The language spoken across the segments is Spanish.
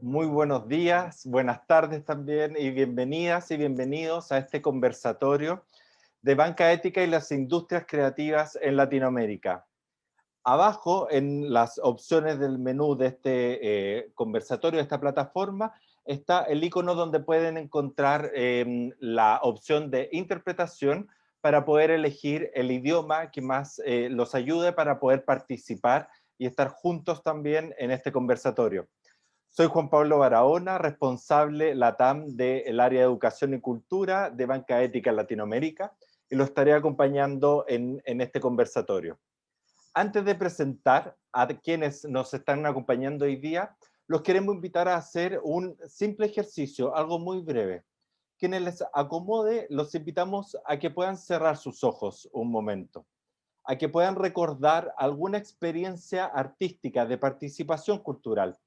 Muy buenos días, buenas tardes también y bienvenidas y bienvenidos a este conversatorio de banca ética y las industrias creativas en Latinoamérica. Abajo, en las opciones del menú de este conversatorio, de esta plataforma, está el icono donde pueden encontrar la opción de interpretación para poder elegir el idioma que más los ayude para poder participar y estar juntos también en este conversatorio. Soy Juan Pablo Barahona, responsable LATAM del área de Educación y Cultura de Banca Ética en Latinoamérica, y lo estaré acompañando en este conversatorio. Antes de presentar a quienes nos están acompañando hoy día, los queremos invitar a hacer un simple ejercicio, algo muy breve. Quienes les acomode, los invitamos a que puedan cerrar sus ojos un momento, a que puedan recordar alguna experiencia artística de participación cultural.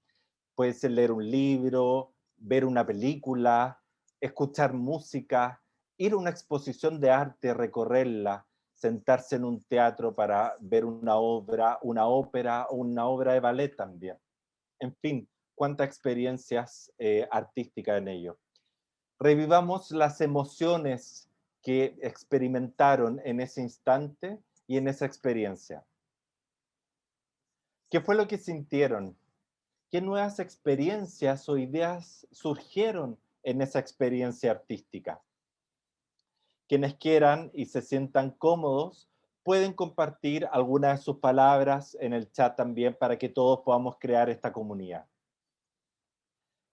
Puede ser leer un libro, ver una película, escuchar música, ir a una exposición de arte, recorrerla, sentarse en un teatro para ver una obra, una ópera o una obra de ballet también. En fin, cuántas experiencias artísticas en ello. Revivamos las emociones que experimentaron en ese instante y en esa experiencia. ¿Qué fue lo que sintieron? ¿Qué nuevas experiencias o ideas surgieron en esa experiencia artística? Quienes quieran y se sientan cómodos pueden compartir algunas de sus palabras en el chat también para que todos podamos crear esta comunidad.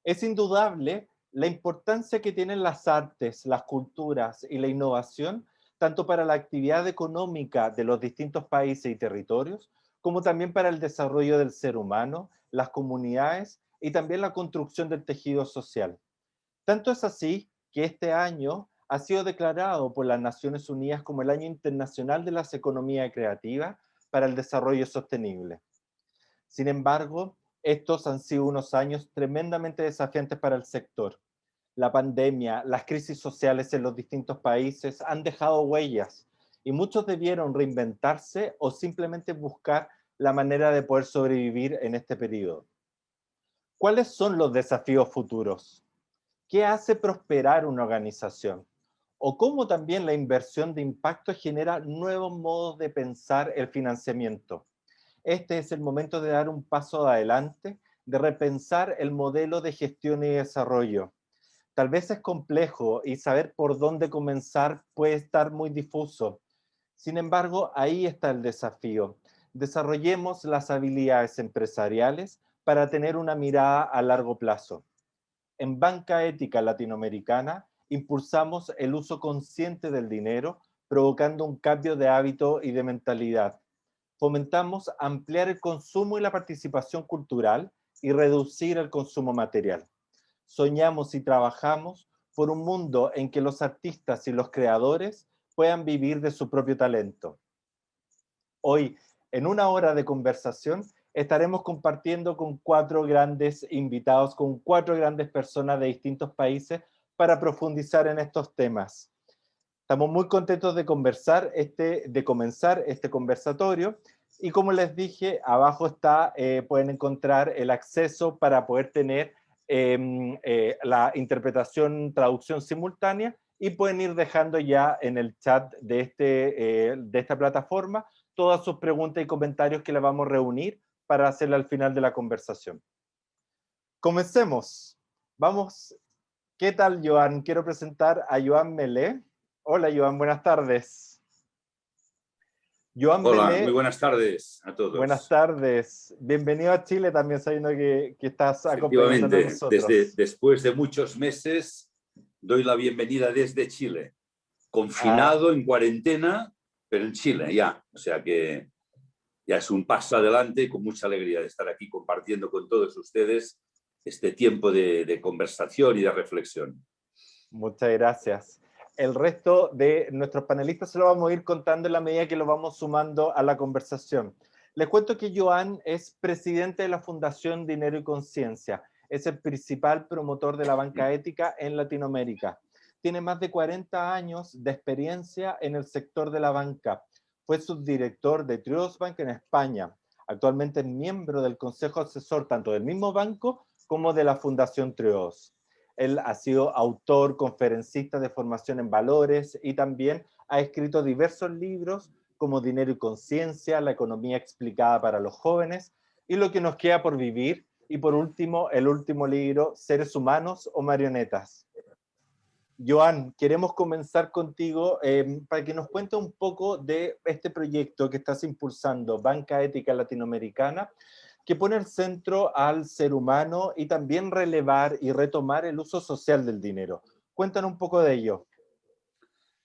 Es indudable la importancia que tienen las artes, las culturas y la innovación, tanto para la actividad económica de los distintos países y territorios, como también para el desarrollo del ser humano, las comunidades y también la construcción del tejido social. Tanto es así que este año ha sido declarado por las Naciones Unidas como el Año Internacional de las Economías Creativas para el Desarrollo Sostenible. Sin embargo, estos han sido unos años tremendamente desafiantes para el sector. La pandemia, las crisis sociales en los distintos países han dejado huellas y muchos debieron reinventarse o simplemente buscar la manera de poder sobrevivir en este periodo. ¿Cuáles son los desafíos futuros? ¿Qué hace prosperar una organización? ¿O cómo también la inversión de impacto genera nuevos modos de pensar el financiamiento? Este es el momento de dar un paso adelante, de repensar el modelo de gestión y desarrollo. Tal vez es complejo y saber por dónde comenzar puede estar muy difuso. Sin embargo, ahí está el desafío. Desarrollemos las habilidades empresariales para tener una mirada a largo plazo. En Banca Ética Latinoamericana impulsamos el uso consciente del dinero, provocando un cambio de hábito y de mentalidad. Fomentamos ampliar el consumo y la participación cultural y reducir el consumo material. Soñamos y trabajamos por un mundo en que los artistas y los creadores puedan vivir de su propio talento. Hoy, en una hora de conversación, estaremos compartiendo con 4 grandes invitados, con 4 grandes personas de distintos países para profundizar en estos temas. Estamos muy contentos de comenzar este conversatorio y como les dije, abajo está, pueden encontrar el acceso para poder tener la interpretación, traducción simultánea y pueden ir dejando ya en el chat de esta plataforma todas sus preguntas y comentarios que les vamos a reunir para hacerla al final de la conversación. Comencemos. Vamos. ¿Qué tal, Joan? Quiero presentar a Joan Melé. Hola, Joan, buenas tardes. Joan Hola, muy Melé, buenas tardes a buenas todos. tardes. Bienvenido a Chile también, sabiendo que estás acompañándonos a Efectivamente, nosotros. después de muchos meses, doy la bienvenida desde Chile, Ah, confinado en cuarentena, pero en Chile ya. O sea que ya es un paso adelante y con mucha alegría de estar aquí compartiendo con todos ustedes este tiempo de conversación y de reflexión. muchas gracias. El resto de nuestros panelistas se lo vamos a ir contando en la medida que lo vamos sumando a la conversación. Les cuento que Joan es presidente de la Fundación Dinero y Conciencia. Es el principal promotor de la banca ética en Latinoamérica. Tiene más de 40 años de experiencia en el sector de la banca. Fue subdirector de Triodos Bank en España. Actualmente es miembro del consejo asesor tanto del mismo banco como de la Fundación Treos. Él ha sido autor, conferencista de formación en valores y también ha escrito diversos libros como Dinero y Conciencia, La economía explicada para los jóvenes y Lo que nos queda por vivir. Y por último, el último libro, Seres humanos o marionetas. Joan, queremos comenzar contigo para que nos cuente un poco de este proyecto que estás impulsando, Banca Ética Latinoamericana, que pone al centro al ser humano y también relevar y retomar el uso social del dinero. Cuéntanos un poco de ello.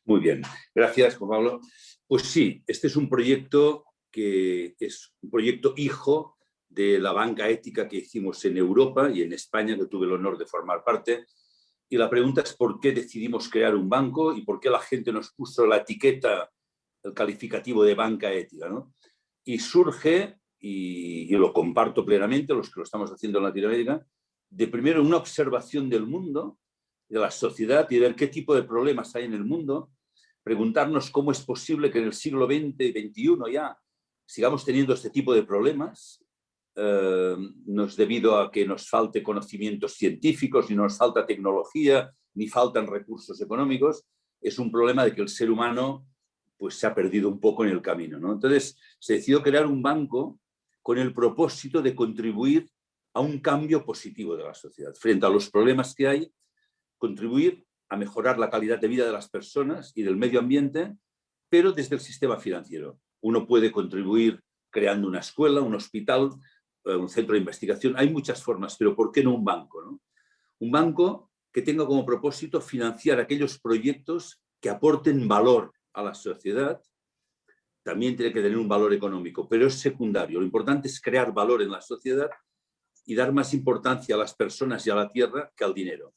Muy bien, gracias, Juan Pablo. Pues sí, este es un proyecto que es un proyecto hijo de la banca ética que hicimos en Europa y en España, que tuve el honor de formar parte. Y la pregunta es por qué decidimos crear un banco y por qué la gente nos puso la etiqueta, el calificativo de banca ética, ¿no? Y surge, y lo comparto plenamente, los que lo estamos haciendo en Latinoamérica, de primero una observación del mundo, de la sociedad y de ver qué tipo de problemas hay en el mundo, preguntarnos cómo es posible que en el siglo XX y XXI ya sigamos teniendo este tipo de problemas, no es debido a que nos falte conocimientos científicos, ni nos falta tecnología, ni faltan recursos económicos, es un problema de que el ser humano pues, se ha perdido un poco en el camino, ¿no? Entonces se decidió crear un banco con el propósito de contribuir a un cambio positivo de la sociedad. Frente a los problemas que hay, contribuir a mejorar la calidad de vida de las personas y del medio ambiente, pero desde el sistema financiero. Uno puede contribuir creando una escuela, un hospital, un centro de investigación. Hay muchas formas, pero ¿por qué no un banco, no? Un banco que tenga como propósito financiar aquellos proyectos que aporten valor a la sociedad. También tiene que tener un valor económico, pero es secundario. Lo importante es crear valor en la sociedad y dar más importancia a las personas y a la tierra que al dinero.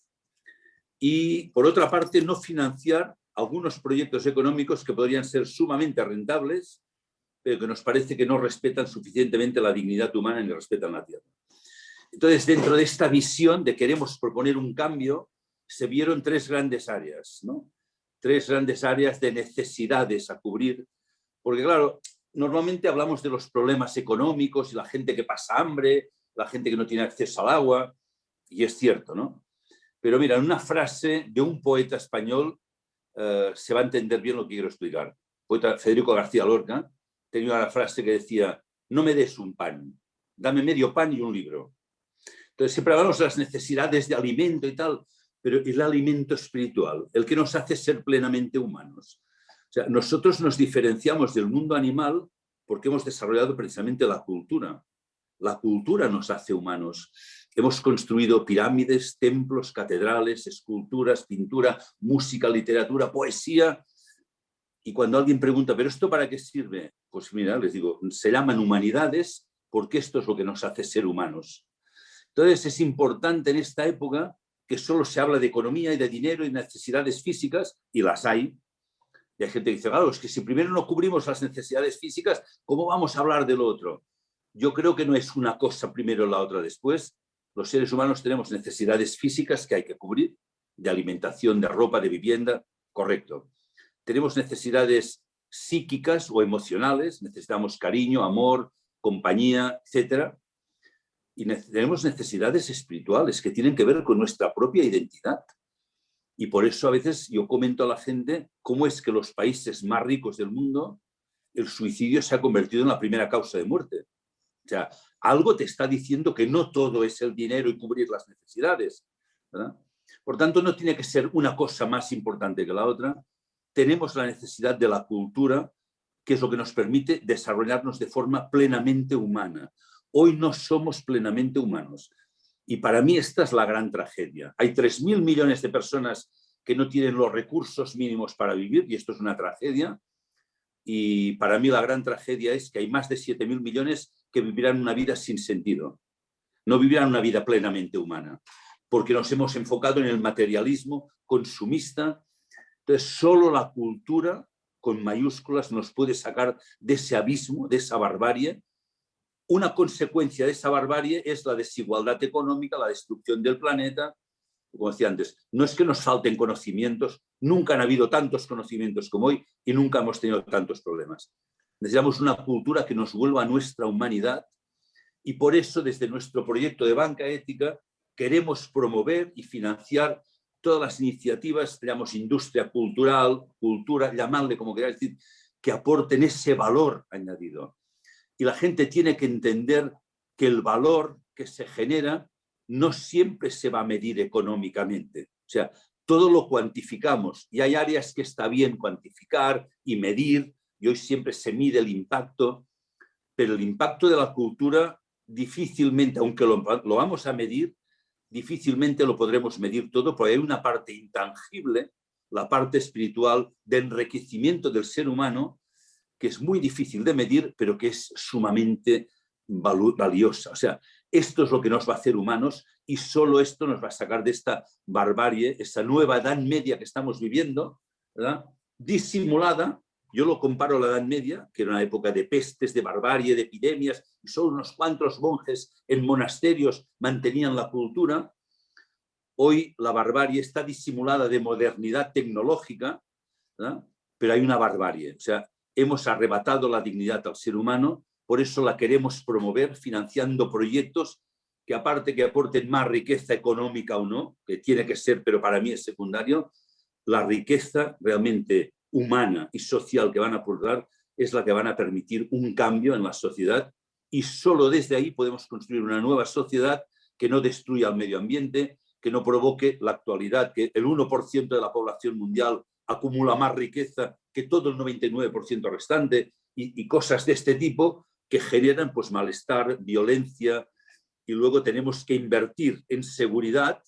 Y, por otra parte, no financiar algunos proyectos económicos que podrían ser sumamente rentables, pero que nos parece que no respetan suficientemente la dignidad humana ni respetan la tierra. Entonces, dentro de esta visión de queremos proponer un cambio, se vieron tres grandes áreas, ¿no? Tres grandes áreas de necesidades a cubrir, porque claro, normalmente hablamos de los problemas económicos y la gente que pasa hambre, la gente que no tiene acceso al agua, y es cierto, ¿no? Pero mira, en una frase de un poeta español se va a entender bien lo que quiero explicar. El poeta Federico García Lorca tenía una frase que decía: no me des un pan, dame medio pan y un libro. Entonces siempre hablamos de las necesidades de alimento y tal, pero el alimento espiritual, el que nos hace ser plenamente humanos. O sea, nosotros nos diferenciamos del mundo animal porque hemos desarrollado precisamente la cultura. La cultura nos hace humanos. Hemos construido pirámides, templos, catedrales, esculturas, pintura, música, literatura, poesía. Y cuando alguien pregunta, ¿pero esto para qué sirve? Pues mira, les digo, se llaman humanidades porque esto es lo que nos hace ser humanos. Entonces es importante en esta época que solo se habla de economía y de dinero y necesidades físicas, y las hay. Y hay gente que dice, claro, es que si primero no cubrimos las necesidades físicas, ¿cómo vamos a hablar del otro? Yo creo que no es una cosa primero la otra después. Los seres humanos tenemos necesidades físicas que hay que cubrir, de alimentación, de ropa, de vivienda, correcto. Tenemos necesidades psíquicas o emocionales, necesitamos cariño, amor, compañía, etc. Y tenemos necesidades espirituales que tienen que ver con nuestra propia identidad. Y por eso a veces yo comento a la gente cómo es que los países más ricos del mundo, el suicidio se ha convertido en la primera causa de muerte. O sea, algo te está diciendo que no todo es el dinero y cubrir las necesidades, ¿verdad? Por tanto, no tiene que ser una cosa más importante que la otra. Tenemos la necesidad de la cultura, que es lo que nos permite desarrollarnos de forma plenamente humana. Hoy no somos plenamente humanos. Y para mí esta es la gran tragedia. Hay 3.000 millones de personas que no tienen los recursos mínimos para vivir, y esto es una tragedia. Y para mí la gran tragedia es que hay más de 7.000 millones que vivirán una vida sin sentido. No vivirán una vida plenamente humana, porque nos hemos enfocado en el materialismo consumista. Entonces, solo la cultura, con mayúsculas, nos puede sacar de ese abismo, de esa barbarie. Una consecuencia de esa barbarie es la desigualdad económica, la destrucción del planeta. Como decía antes, no es que nos falten conocimientos, nunca han habido tantos conocimientos como hoy y nunca hemos tenido tantos problemas. Necesitamos una cultura que nos vuelva a nuestra humanidad, y por eso desde nuestro proyecto de banca ética queremos promover y financiar todas las iniciativas, digamos, industria cultural, cultura, llamadle como queráis decir, que aporten ese valor añadido. Y la gente tiene que entender que el valor que se genera no siempre se va a medir económicamente. O sea, todo lo cuantificamos y hay áreas que está bien cuantificar y medir, y hoy siempre se mide el impacto, pero el impacto de la cultura difícilmente, aunque lo vamos a medir, difícilmente lo podremos medir todo, porque hay una parte intangible, la parte espiritual de enriquecimiento del ser humano, que es muy difícil de medir, pero que es sumamente valiosa. O sea, esto es lo que nos va a hacer humanos y solo esto nos va a sacar de esta barbarie, esa nueva Edad Media que estamos viviendo, ¿verdad? Disimulada. Yo lo comparo a la Edad Media, que era una época de pestes, de barbarie, de epidemias, y solo unos cuantos monjes en monasterios mantenían la cultura. Hoy la barbarie está disimulada de modernidad tecnológica, ¿verdad? Pero hay una barbarie. O sea, hemos arrebatado la dignidad al ser humano, por eso la queremos promover financiando proyectos que, aparte que aporten más riqueza económica o no, que tiene que ser, pero para mí es secundario, la riqueza realmente humana y social que van a aportar es la que van a permitir un cambio en la sociedad, y solo desde ahí podemos construir una nueva sociedad que no destruya el medio ambiente, que no provoque la actualidad, que el 1% de la población mundial acumula más riqueza que todo el 99% restante, y cosas de este tipo que generan pues malestar, violencia, y luego tenemos que invertir en seguridad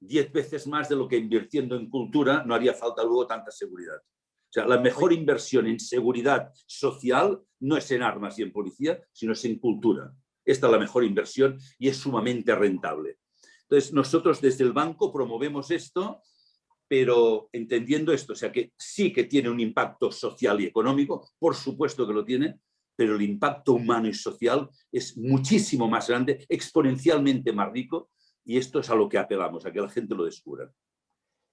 10 veces más de lo que invirtiendo en cultura no haría falta luego tanta seguridad. O sea, la mejor inversión en seguridad social no es en armas y en policía, sino es en cultura. Esta es la mejor inversión y es sumamente rentable. Entonces, nosotros desde el banco promovemos esto, pero entendiendo esto, o sea, que sí que tiene un impacto social y económico, por supuesto que lo tiene, pero el impacto humano y social es muchísimo más grande, exponencialmente más rico, y esto es a lo que apelamos, a que la gente lo descubra.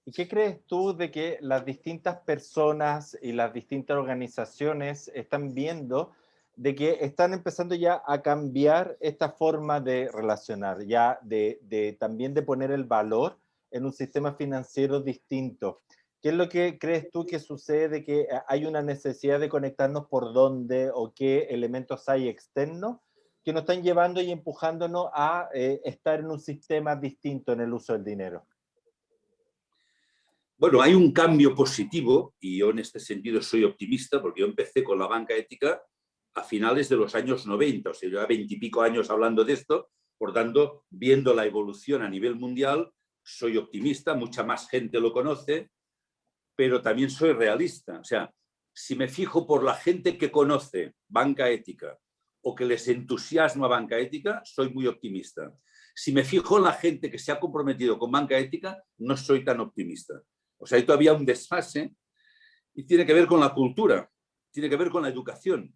¿Y qué crees tú de que las distintas personas y las distintas organizaciones están viendo de que están empezando ya a cambiar esta forma de relacionar, ya también de poner el valor en un sistema financiero distinto? ¿Qué es lo que crees tú que sucede, de que hay una necesidad de conectarnos por dónde o qué elementos hay externos que nos están llevando y empujándonos a estar en un sistema distinto en el uso del dinero? Bueno, hay un cambio positivo y yo en este sentido soy optimista, porque yo empecé con la banca ética a finales de los años 90, o sea, yo ya 20 y pico años hablando de esto, por tanto, viendo la evolución a nivel mundial, soy optimista, mucha más gente lo conoce, pero también soy realista. O sea, si me fijo por la gente que conoce banca ética o que les entusiasma banca ética, soy muy optimista. Si me fijo en la gente que se ha comprometido con banca ética, no soy tan optimista. O sea, hay todavía un desfase y tiene que ver con la cultura, tiene que ver con la educación.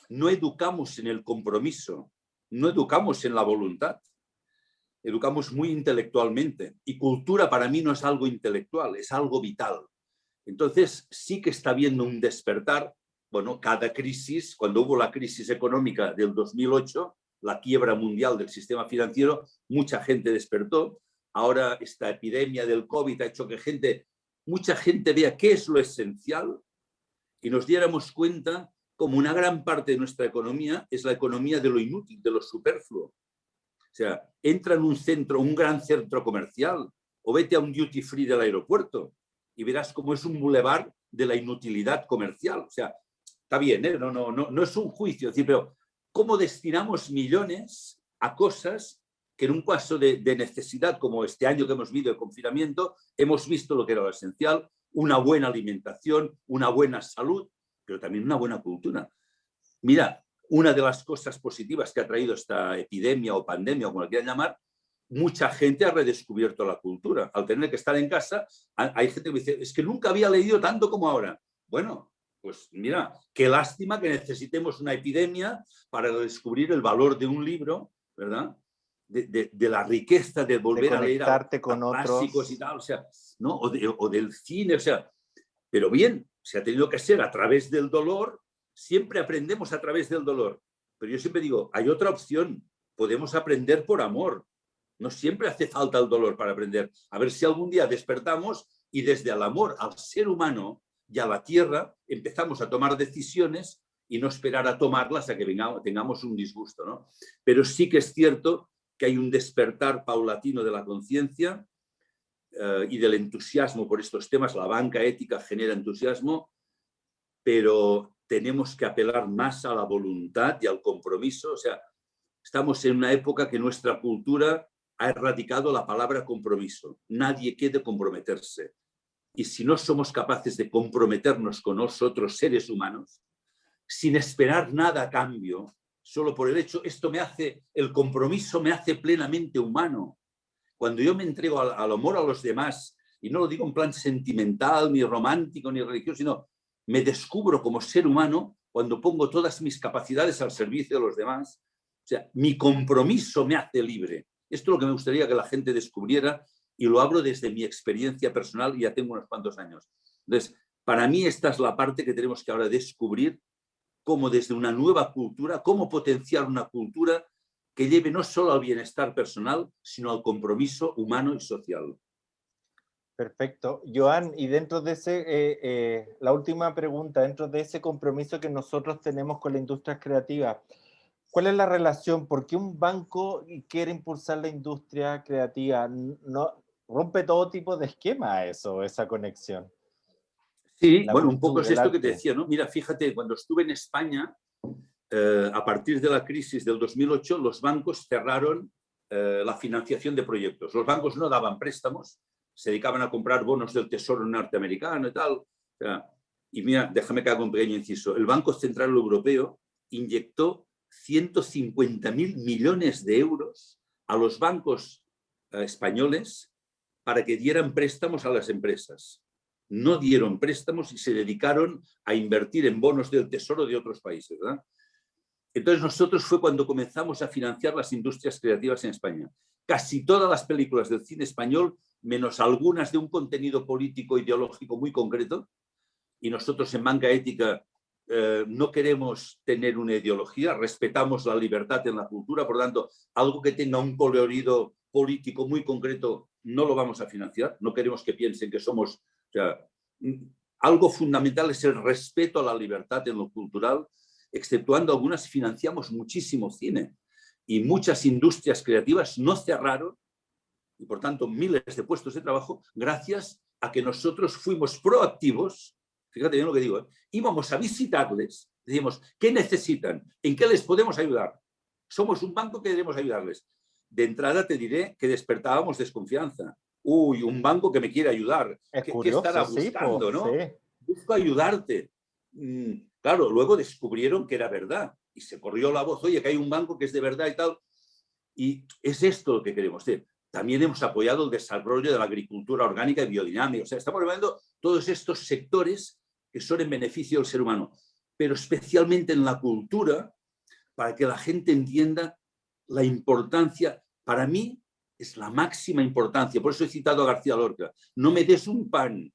No educamos en el compromiso, no educamos en la voluntad, educamos muy intelectualmente, y cultura para mí no es algo intelectual, es algo vital. Entonces sí que está habiendo un despertar. Bueno, cada crisis, cuando hubo la crisis económica del 2008, la quiebra mundial del sistema financiero, mucha gente despertó. Ahora esta epidemia del COVID ha hecho que mucha gente vea qué es lo esencial y nos diéramos cuenta como una gran parte de nuestra economía es la economía de lo inútil, de lo superfluo. O sea, entra en un centro, un gran centro comercial, o vete a un duty free del aeropuerto y verás cómo es un bulevar de la inutilidad comercial. O sea, está bien, ¿eh? No es un juicio, pero ¿cómo destinamos millones a cosas que en un caso de necesidad, como este año que hemos vivido de confinamiento, hemos visto lo que era lo esencial: una buena alimentación, una buena salud, pero también una buena cultura? Mira, una de las cosas positivas que ha traído esta epidemia o pandemia, o como la quieran llamar, mucha gente ha redescubierto la cultura. Al tener que estar en casa, hay gente que me dice, es que nunca había leído tanto como ahora. Bueno, pues mira, qué lástima que necesitemos una epidemia para descubrir el valor de un libro, ¿verdad? De la riqueza de volver a leer a clásicos y tal, o sea, ¿no? O del cine, o sea, pero bien, se ha tenido que ser a través del dolor. Siempre aprendemos a través del dolor, pero yo siempre digo, hay otra opción, podemos aprender por amor. No siempre hace falta el dolor para aprender. A ver si algún día despertamos y desde el amor al ser humano y a la tierra empezamos a tomar decisiones y no esperar a tomarlas a que tengamos un disgusto, ¿no? Pero sí que es cierto que hay un despertar paulatino de la conciencia y del entusiasmo por estos temas. La banca ética genera entusiasmo, pero tenemos que apelar más a la voluntad y al compromiso. O sea, estamos en una época que nuestra cultura ha erradicado la palabra compromiso. Nadie quiere comprometerse. Y si no somos capaces de comprometernos con nosotros, seres humanos, sin esperar nada a cambio, solo por el hecho, el compromiso me hace plenamente humano. Cuando yo me entrego al amor a los demás, y no lo digo en plan sentimental, ni romántico, ni religioso, sino me descubro como ser humano cuando pongo todas mis capacidades al servicio de los demás. O sea, mi compromiso me hace libre. Esto es lo que me gustaría que la gente descubriera, y lo hablo desde mi experiencia personal, y ya tengo unos cuantos años. Entonces, para mí esta es la parte que tenemos que ahora descubrir, cómo desde una nueva cultura, cómo potenciar una cultura que lleve no solo al bienestar personal, sino al compromiso humano y social. Perfecto. Joan, y dentro de la última pregunta, dentro de ese compromiso que nosotros tenemos con la industria creativa, ¿cuál es la relación? ¿Por qué un banco quiere impulsar la industria creativa? ¿No rompe todo tipo de esquema esa conexión? Sí, La bueno, un poco cultura, es el esto que te arte. decía, ¿no? Mira, fíjate, cuando estuve en España, a partir de la crisis del 2008, los bancos cerraron la financiación de proyectos. Los bancos no daban préstamos, se dedicaban a comprar bonos del Tesoro norteamericano y tal. O sea, y mira, déjame que haga un pequeño inciso. El Banco Central Europeo inyectó 150.000 millones de euros a los bancos españoles para que dieran préstamos a las empresas. No dieron préstamos y se dedicaron a invertir en bonos del Tesoro de otros países, ¿verdad? Entonces nosotros fue cuando comenzamos a financiar las industrias creativas en España. Casi todas las películas del cine español, menos algunas de un contenido político ideológico muy concreto, y nosotros en Banca Ética no queremos tener una ideología, respetamos la libertad en la cultura, por lo tanto, algo que tenga un colorido político muy concreto no lo vamos a financiar, no queremos que piensen que somos... O sea, algo fundamental es el respeto a la libertad en lo cultural, exceptuando algunas, financiamos muchísimo cine y muchas industrias creativas no cerraron, y por tanto miles de puestos de trabajo, gracias a que nosotros fuimos proactivos. Fíjate bien lo que digo, íbamos a visitarles, decimos, ¿qué necesitan? ¿En qué les podemos ayudar? Somos un banco que queremos ayudarles. De entrada te diré que despertábamos desconfianza. Uy, un banco que me quiere ayudar. Es ¿Qué estará curioso, sí, buscando, sí. no? Busco ayudarte. Claro, luego descubrieron que era verdad y se corrió la voz, oye, que hay un banco que es de verdad y tal. Y es esto lo que queremos hacer. También hemos apoyado el desarrollo de la agricultura orgánica y biodinámica. O sea, estamos apoyando todos estos sectores que son en beneficio del ser humano, pero especialmente en la cultura, para que la gente entienda la importancia. Para mí es la máxima importancia. Por eso he citado a García Lorca. No me des un pan,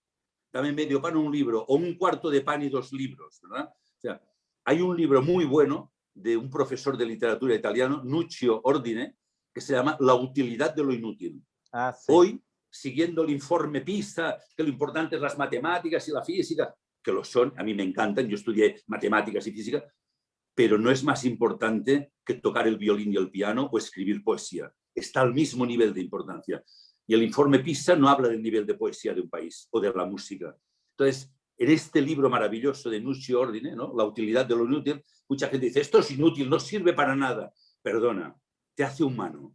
dame medio pan o un libro, o un cuarto de pan y 2 libros, ¿verdad? O sea, hay un libro muy bueno de un profesor de literatura italiano, Nuccio Ordine, que se llama La utilidad de lo inútil. Ah, sí. Hoy, siguiendo el informe PISA, que lo importante es las matemáticas y la física, que lo son, a mí me encantan, yo estudié matemáticas y física, pero no es más importante que tocar el violín y el piano o escribir poesía. Está al mismo nivel de importancia. Y el informe PISA no habla del nivel de poesía de un país o de la música. Entonces, en este libro maravilloso de Nuccio Ordine, ¿no? La utilidad de lo inútil, mucha gente dice, esto es inútil, no sirve para nada. Perdona, te hace humano.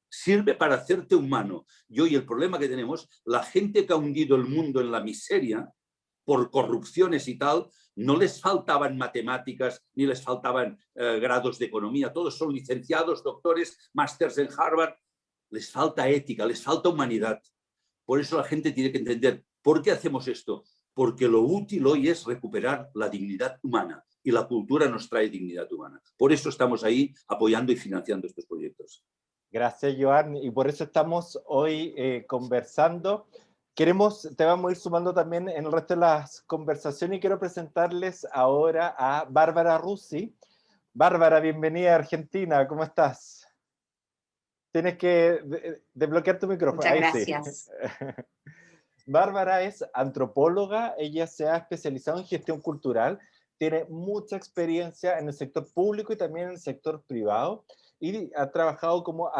Sirve para hacerte humano. Y hoy el problema que tenemos, la gente que ha hundido el mundo en la miseria por corrupciones y tal, no les faltaban matemáticas ni les faltaban grados de economía. Todos son licenciados, doctores, másters en Harvard. Les falta ética, les falta humanidad. Por eso la gente tiene que entender por qué hacemos esto. Porque lo útil hoy es recuperar la dignidad humana y la cultura nos trae dignidad humana. Por eso estamos ahí apoyando y financiando estos proyectos. Gracias, Joan. Y por eso estamos hoy conversando. Te vamos a ir sumando también en el resto de las conversaciones y quiero presentarles ahora a Bárbara Russi. Bárbara, bienvenida a Argentina. ¿Cómo estás? Tienes que desbloquear tu micrófono. Muchas Ahí sí. gracias. Bárbara es antropóloga, ella se ha especializado en gestión cultural, tiene mucha experiencia en el sector público y también en el sector privado, y ha trabajado como,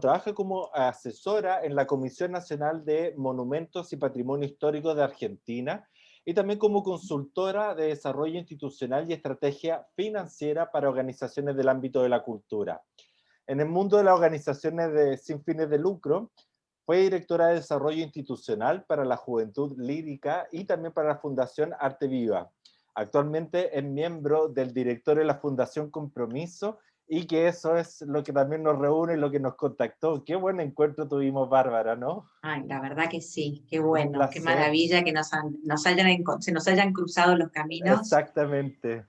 trabaja como asesora en la Comisión Nacional de Monumentos y Patrimonio Histórico de Argentina, y también como consultora de desarrollo institucional y estrategia financiera para organizaciones del ámbito de la cultura. En el mundo de las organizaciones sin fines de lucro, fue directora de Desarrollo Institucional para la Juventud Lírica y también para la Fundación Arte Viva. Actualmente es miembro del directorio de la Fundación Compromiso, y que eso es lo que también nos reúne y lo que nos contactó. Qué buen encuentro tuvimos, Bárbara, ¿no? Ay, la verdad que sí, qué Un bueno, qué placer. maravilla que se nos hayan cruzado los caminos. Exactamente.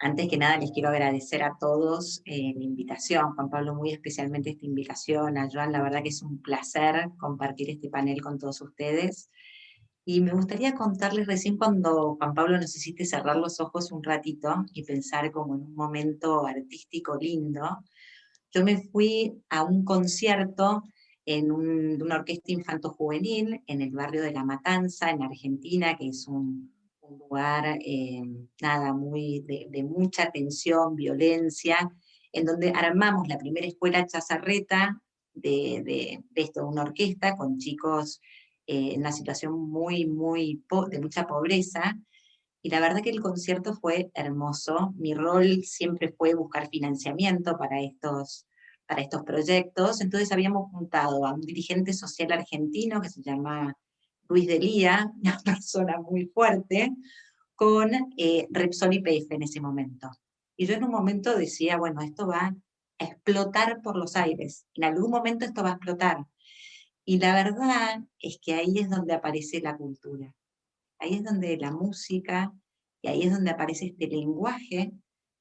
Antes que nada les quiero agradecer a todos la invitación, Juan Pablo, muy especialmente esta invitación, a Joan, la verdad que es un placer compartir este panel con todos ustedes. Y me gustaría contarles recién cuando Juan Pablo nos hiciste cerrar los ojos un ratito y pensar como en un momento artístico lindo. Yo me fui a un concierto de una orquesta infanto-juvenil en el barrio de La Matanza, en Argentina, que es un lugar muy de mucha tensión, violencia, en donde armamos la primera escuela chazarreta de una orquesta con chicos en una situación de mucha pobreza, y la verdad que el concierto fue hermoso. Mi rol siempre fue buscar financiamiento para estos proyectos, entonces habíamos juntado a un dirigente social argentino que se llama Luis Delía, una persona muy fuerte, con Repsol YPF en ese momento. Y yo en un momento decía, bueno, esto va a explotar por los aires, en algún momento esto va a explotar. Y la verdad es que ahí es donde aparece la cultura, ahí es donde la música, y ahí es donde aparece este lenguaje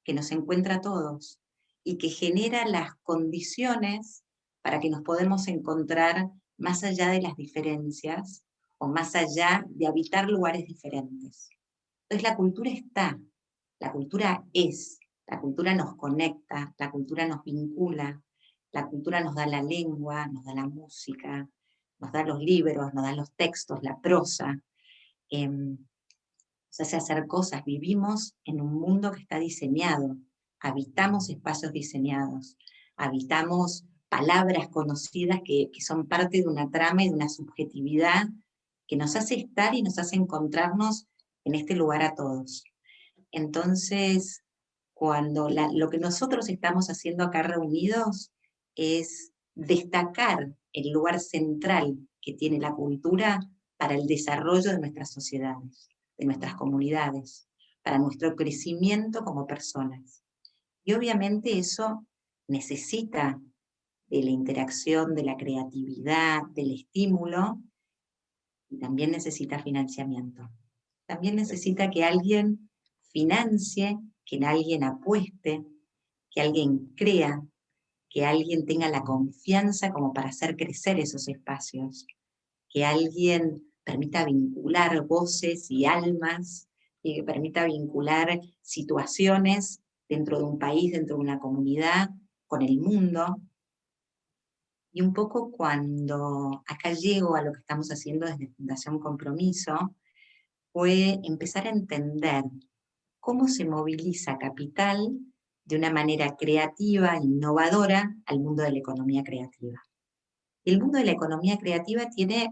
que nos encuentra a todos y que genera las condiciones para que nos podamos encontrar más allá de las diferencias o más allá de habitar lugares diferentes. Entonces la cultura está, la cultura es, la cultura nos conecta, la cultura nos vincula, la cultura nos da la lengua, nos da la música, nos da los libros, nos da los textos, la prosa, nos hace hacer cosas. Vivimos en un mundo que está diseñado, habitamos espacios diseñados, habitamos palabras conocidas que son parte de una trama y de una subjetividad que nos hace estar y nos hace encontrarnos en este lugar a todos. Entonces, cuando lo que nosotros estamos haciendo acá reunidos es destacar el lugar central que tiene la cultura para el desarrollo de nuestras sociedades, de nuestras comunidades, para nuestro crecimiento como personas. Y obviamente eso necesita de la interacción, de la creatividad, del estímulo, y también necesita financiamiento. También necesita que alguien financie, que alguien apueste, que alguien crea, que alguien tenga la confianza como para hacer crecer esos espacios, que alguien permita vincular voces y almas, y que permita vincular situaciones dentro de un país, dentro de una comunidad, con el mundo. Y un poco cuando acá llego a lo que estamos haciendo desde Fundación Compromiso, fue empezar a entender cómo se moviliza capital de una manera creativa, innovadora, al mundo de la economía creativa. El mundo de la economía creativa tiene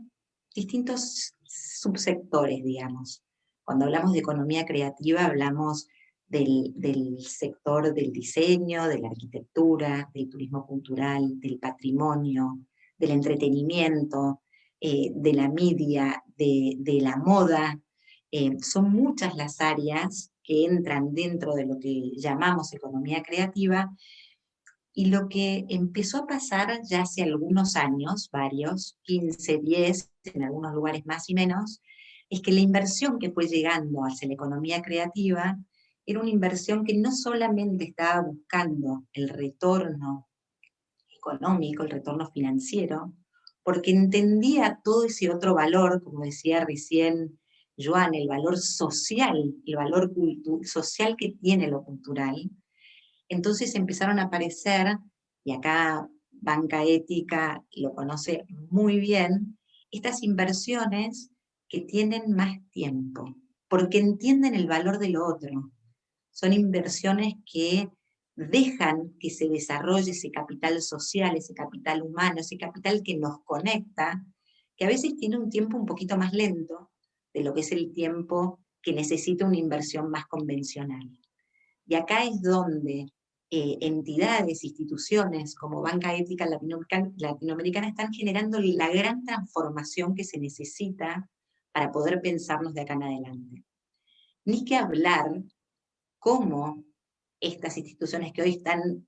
distintos subsectores, digamos. Cuando hablamos de economía creativa, hablamos del sector del diseño, de la arquitectura, del turismo cultural, del patrimonio, del entretenimiento, de la media, de la moda. Son muchas las áreas que entran dentro de lo que llamamos economía creativa, y lo que empezó a pasar ya hace algunos años, varios, 15, 10, en algunos lugares más y menos, es que la inversión que fue llegando hacia la economía creativa era una inversión que no solamente estaba buscando el retorno económico, el retorno financiero, porque entendía todo ese otro valor, como decía recién Joan, el valor social, el valor social que tiene lo cultural. Entonces empezaron a aparecer, y acá Banca Ética lo conoce muy bien, estas inversiones que tienen más tiempo, porque entienden el valor de lo otro. Son inversiones que dejan que se desarrolle ese capital social, ese capital humano, ese capital que nos conecta, que a veces tiene un tiempo un poquito más lento de lo que es el tiempo que necesita una inversión más convencional. Y acá es donde entidades, instituciones como Banca Ética Latinoamericana están generando la gran transformación que se necesita para poder pensarnos de acá en adelante. Ni que hablar cómo estas instituciones que hoy están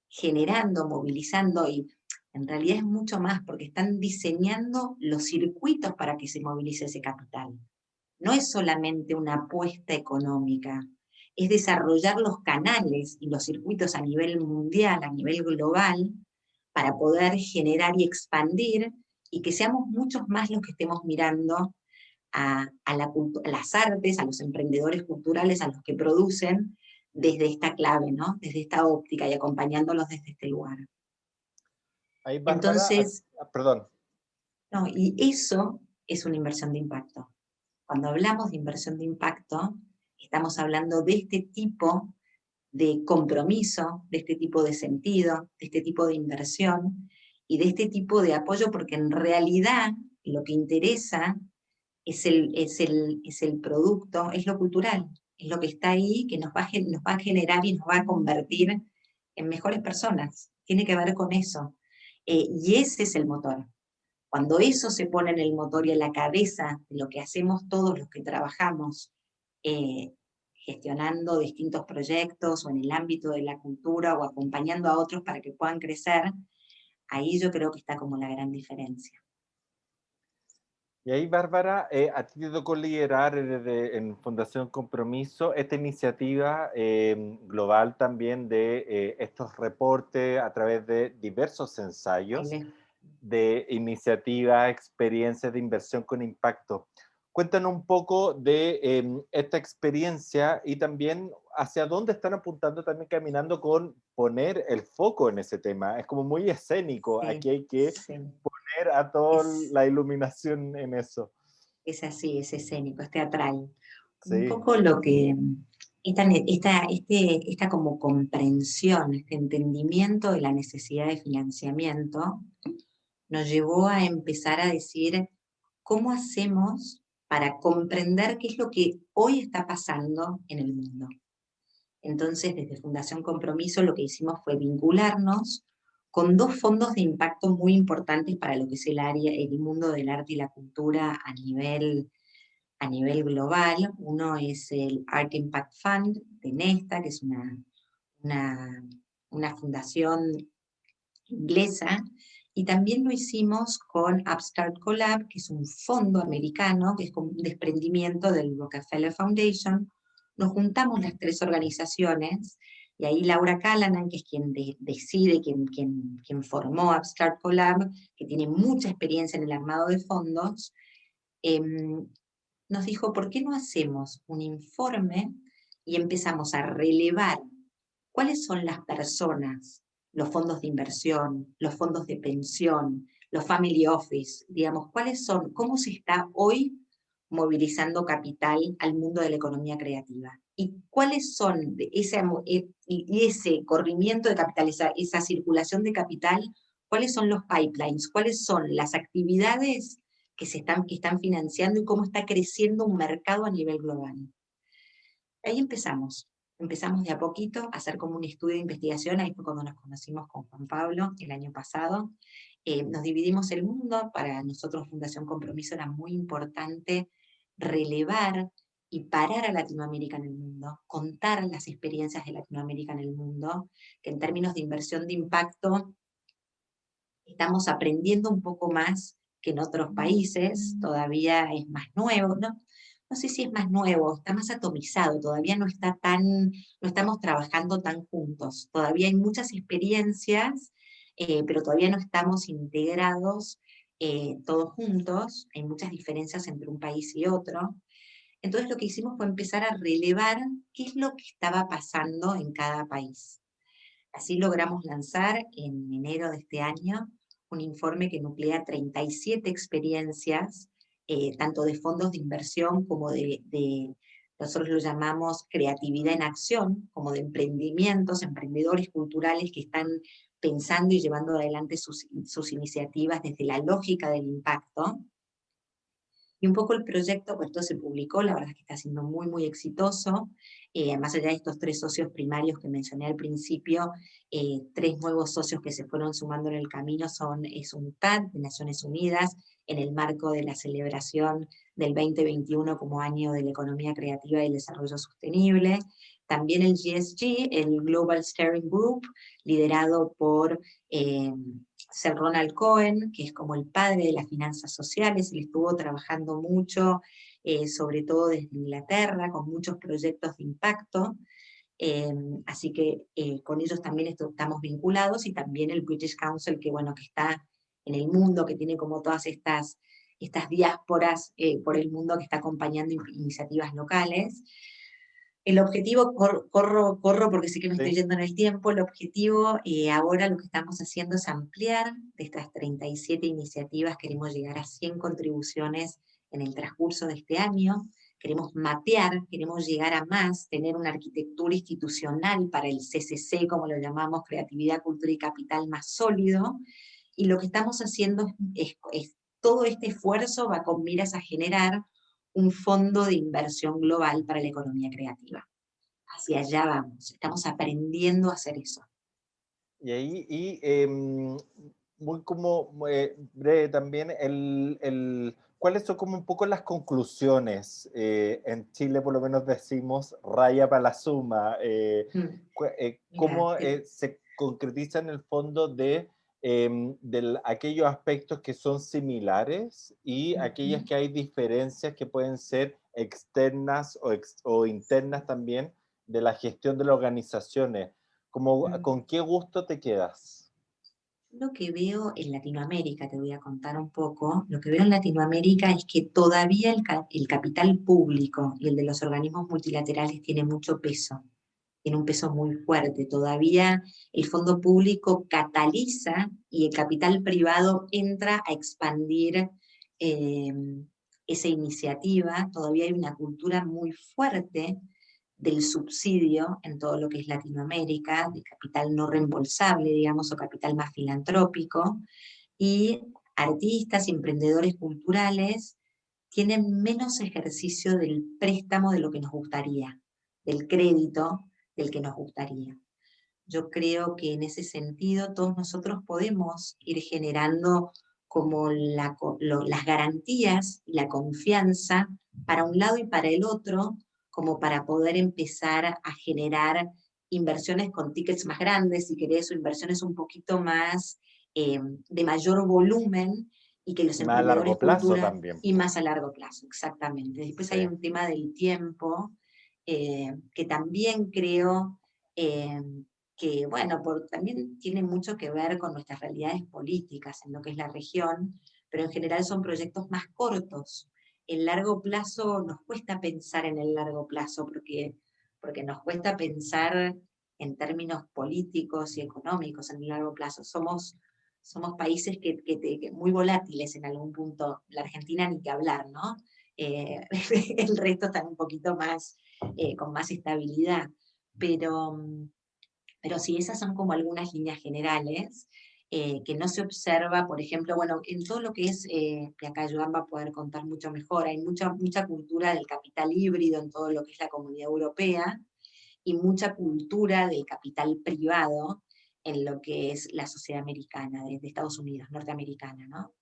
generando, movilizando, y en realidad es mucho más, porque están diseñando los circuitos para que se movilice ese capital. No es solamente una apuesta económica, es desarrollar los canales y los circuitos a nivel mundial, a nivel global, para poder generar y expandir, y que seamos muchos más los que estemos mirando a las artes, a los emprendedores culturales, a los que producen, desde esta clave, ¿no? Desde esta óptica, y acompañándolos desde este lugar. Ahí, Bárbara, Entonces, perdón. no, y eso es una inversión de impacto. Cuando hablamos de inversión de impacto, estamos hablando de este tipo de compromiso, de este tipo de sentido, de este tipo de inversión y de este tipo de apoyo, porque en realidad lo que interesa es el producto, es lo cultural, es lo que está ahí, que nos va a generar y nos va a convertir en mejores personas. Tiene que ver con eso. Y ese es el motor. Cuando eso se pone en el motor y en la cabeza de lo que hacemos todos los que trabajamos gestionando distintos proyectos o en el ámbito de la cultura o acompañando a otros para que puedan crecer, ahí yo creo que está como la gran diferencia. Y ahí, Bárbara, a ti te tocó liderar en Fundación Compromiso esta iniciativa global también de estos reportes a través de diversos ensayos de iniciativas, experiencias de inversión con impacto. Cuéntanos un poco de esta experiencia y también hacia dónde están apuntando, también caminando con poner el foco en ese tema. Es como muy escénico, Sí, aquí hay que sí. poner a toda la iluminación en eso. Es así, es escénico, es teatral. Sí. Un poco lo que, esta como comprensión, este entendimiento de la necesidad de financiamiento, nos llevó a empezar a decir, ¿cómo hacemos para comprender qué es lo que hoy está pasando en el mundo? Entonces, desde Fundación Compromiso lo que hicimos fue vincularnos con dos fondos de impacto muy importantes para lo que es el mundo del arte y la cultura a nivel global. Uno es el Art Impact Fund de Nesta, que es una fundación inglesa, y también lo hicimos con Upstart Collab, que es un fondo americano, que es como un desprendimiento del Rockefeller Foundation. Nos juntamos las tres organizaciones, y ahí Laura Callanan, que es quien decide, quien formó Upstart Collab, que tiene mucha experiencia en el armado de fondos, nos dijo, ¿por qué no hacemos un informe y empezamos a relevar cuáles son las personas, los fondos de inversión, los fondos de pensión, los family office, digamos, cuáles son, cómo se está hoy movilizando capital al mundo de la economía creativa? Y cuáles son ese corrimiento de capital, esa circulación de capital, cuáles son los pipelines, cuáles son las actividades que están financiando y cómo está creciendo un mercado a nivel global. Ahí empezamos de a poquito a hacer como un estudio de investigación. Ahí fue cuando nos conocimos con Juan Pablo el año pasado. Nos dividimos el mundo. Para nosotros Fundación Compromiso era muy importante relevar y parar a Latinoamérica en el mundo, contar las experiencias de Latinoamérica en el mundo, que en términos de inversión de impacto estamos aprendiendo un poco más que en otros países. Todavía es más nuevo, no sé si es más nuevo, está más atomizado, todavía no estamos trabajando tan juntos, todavía hay muchas experiencias, pero todavía no estamos integrados todos juntos, hay muchas diferencias entre un país y otro. Entonces lo que hicimos fue empezar a relevar qué es lo que estaba pasando en cada país. Así logramos lanzar en enero de este año un informe que nuclea 37 experiencias, tanto de fondos de inversión como nosotros lo llamamos creatividad en acción, como de emprendimientos, emprendedores culturales que están pensando y llevando adelante sus iniciativas desde la lógica del impacto. Y un poco el proyecto, pues esto se publicó, la verdad es que está siendo muy, muy exitoso. Más allá de estos 3 socios primarios que mencioné al principio, 3 nuevos socios que se fueron sumando en el camino es UNCTAD, de Naciones Unidas, en el marco de la celebración del 2021 como año de la economía creativa y el desarrollo sostenible. También el GSG, el Global Steering Group, liderado por Sir Ronald Cohen, que es como el padre de las finanzas sociales. Él estuvo trabajando mucho, sobre todo desde Inglaterra, con muchos proyectos de impacto. Así que con ellos también estamos vinculados, y también el British Council, que bueno, que está en el mundo, que tiene como todas estas diásporas por el mundo, que está acompañando iniciativas locales. El objetivo, corro porque sé que me estoy yendo en el tiempo, el objetivo ahora lo que estamos haciendo es ampliar de estas 37 iniciativas, queremos llegar a 100 contribuciones en el transcurso de este año, queremos mapear, queremos llegar a más, tener una arquitectura institucional para el CCC, como lo llamamos, Creatividad, Cultura y Capital, más sólido, y lo que estamos haciendo es todo este esfuerzo va con miras a generar un fondo de inversión global para la economía creativa. Hacia allá vamos, estamos aprendiendo a hacer eso. Y ahí, muy como breve también, ¿cuáles son como un poco las conclusiones? En Chile por lo menos decimos raya para la suma. ¿Cómo se concretiza en el fondo de aquellos aspectos que son similares y aquellas que hay diferencias que pueden ser externas o internas también de la gestión de las organizaciones? ¿Con qué gusto te quedas? Lo que veo en Latinoamérica, te voy a contar un poco, lo que veo en Latinoamérica es que todavía el capital público y el de los organismos multilaterales tiene mucho peso, tiene un peso muy fuerte. Todavía el fondo público cataliza y el capital privado entra a expandir esa iniciativa. Todavía hay una cultura muy fuerte del subsidio en todo lo que es Latinoamérica, de capital no reembolsable, digamos, o capital más filantrópico, y artistas y emprendedores culturales tienen menos ejercicio del préstamo de lo que nos gustaría, del crédito del que nos gustaría. Yo creo que en ese sentido todos nosotros podemos ir generando como las garantías y la confianza para un lado y para el otro, como para poder empezar a generar inversiones con tickets más grandes, si querés, o inversiones un poquito más de mayor volumen, y que los Y más a emprendedores largo plazo cultura, también. y más a largo plazo, exactamente. Después hay un tema del tiempo, que también creo que, bueno, también tiene mucho que ver con nuestras realidades políticas en lo que es la región, pero en general son proyectos más cortos. El largo plazo, nos cuesta pensar en el largo plazo, porque nos cuesta pensar en términos políticos y económicos en el largo plazo. Somos países que muy volátiles en algún punto, la Argentina ni que hablar, ¿no? El resto está un poquito más, con más estabilidad, pero sí, esas son como algunas líneas generales que no se observa, por ejemplo, bueno, en todo lo que es, que acá Joan va a poder contar mucho mejor, hay mucha cultura del capital híbrido en todo lo que es la Comunidad Europea, y mucha cultura del capital privado en lo que es la sociedad americana, de Estados Unidos, norteamericana, ¿no?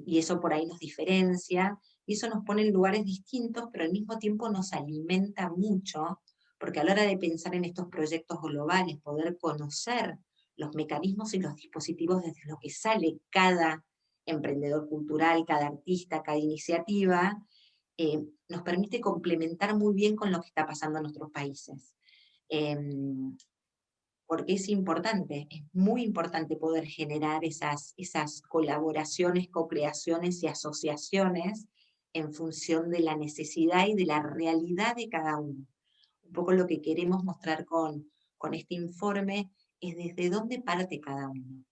Y eso por ahí nos diferencia, y eso nos pone en lugares distintos, pero al mismo tiempo nos alimenta mucho, porque a la hora de pensar en estos proyectos globales, poder conocer los mecanismos y los dispositivos desde los que sale cada emprendedor cultural, cada artista, cada iniciativa, nos permite complementar muy bien con lo que está pasando en nuestros países. Porque es importante, es muy importante poder generar esas colaboraciones, co-creaciones y asociaciones en función de la necesidad y de la realidad de cada uno. Un poco lo que queremos mostrar con este informe es desde dónde parte cada uno.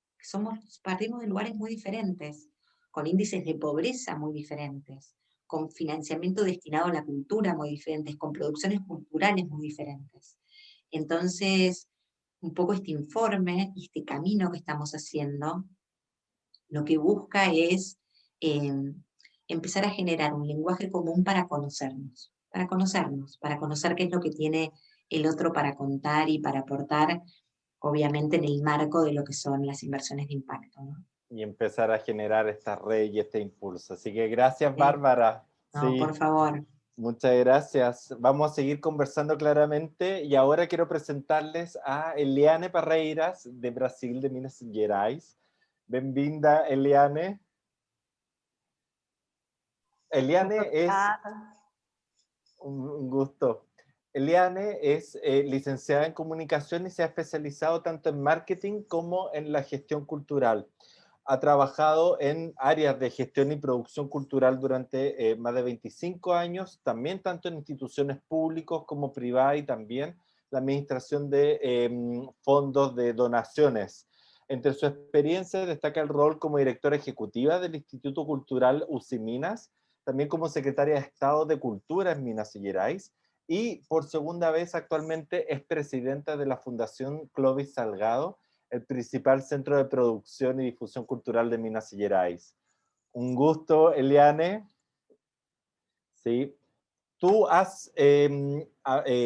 Partimos de lugares muy diferentes, con índices de pobreza muy diferentes, con financiamiento destinado a la cultura muy diferentes, con producciones culturales muy diferentes. Entonces, un poco este informe, este camino que estamos haciendo, lo que busca es empezar a generar un lenguaje común para conocernos, para conocer qué es lo que tiene el otro para contar y para aportar, obviamente en el marco de lo que son las inversiones de impacto, ¿no? Y empezar a generar esta red y este impulso. Así que gracias, Bárbara. No, Sí, por favor. muchas gracias. Vamos a seguir conversando claramente y ahora quiero presentarles a Eliane Parreiras, de Brasil, de Minas Gerais. Bem-vinda, Eliane. Eliane es un gusto. Eliane es licenciada en comunicación y se ha especializado tanto en marketing como en la gestión cultural. Ha trabajado en áreas de gestión y producción cultural durante más de 25 años, también tanto en instituciones públicas como privadas y también la administración de fondos de donaciones. Entre su experiencia destaca el rol como directora ejecutiva del Instituto Cultural Usiminas, también como secretaria de Estado de Cultura en Minas Gerais, y por segunda vez actualmente es presidenta de la Fundación Clovis Salgado, el principal centro de producción y difusión cultural de Minas Gerais. Un gusto, Eliane. Sí. Tú has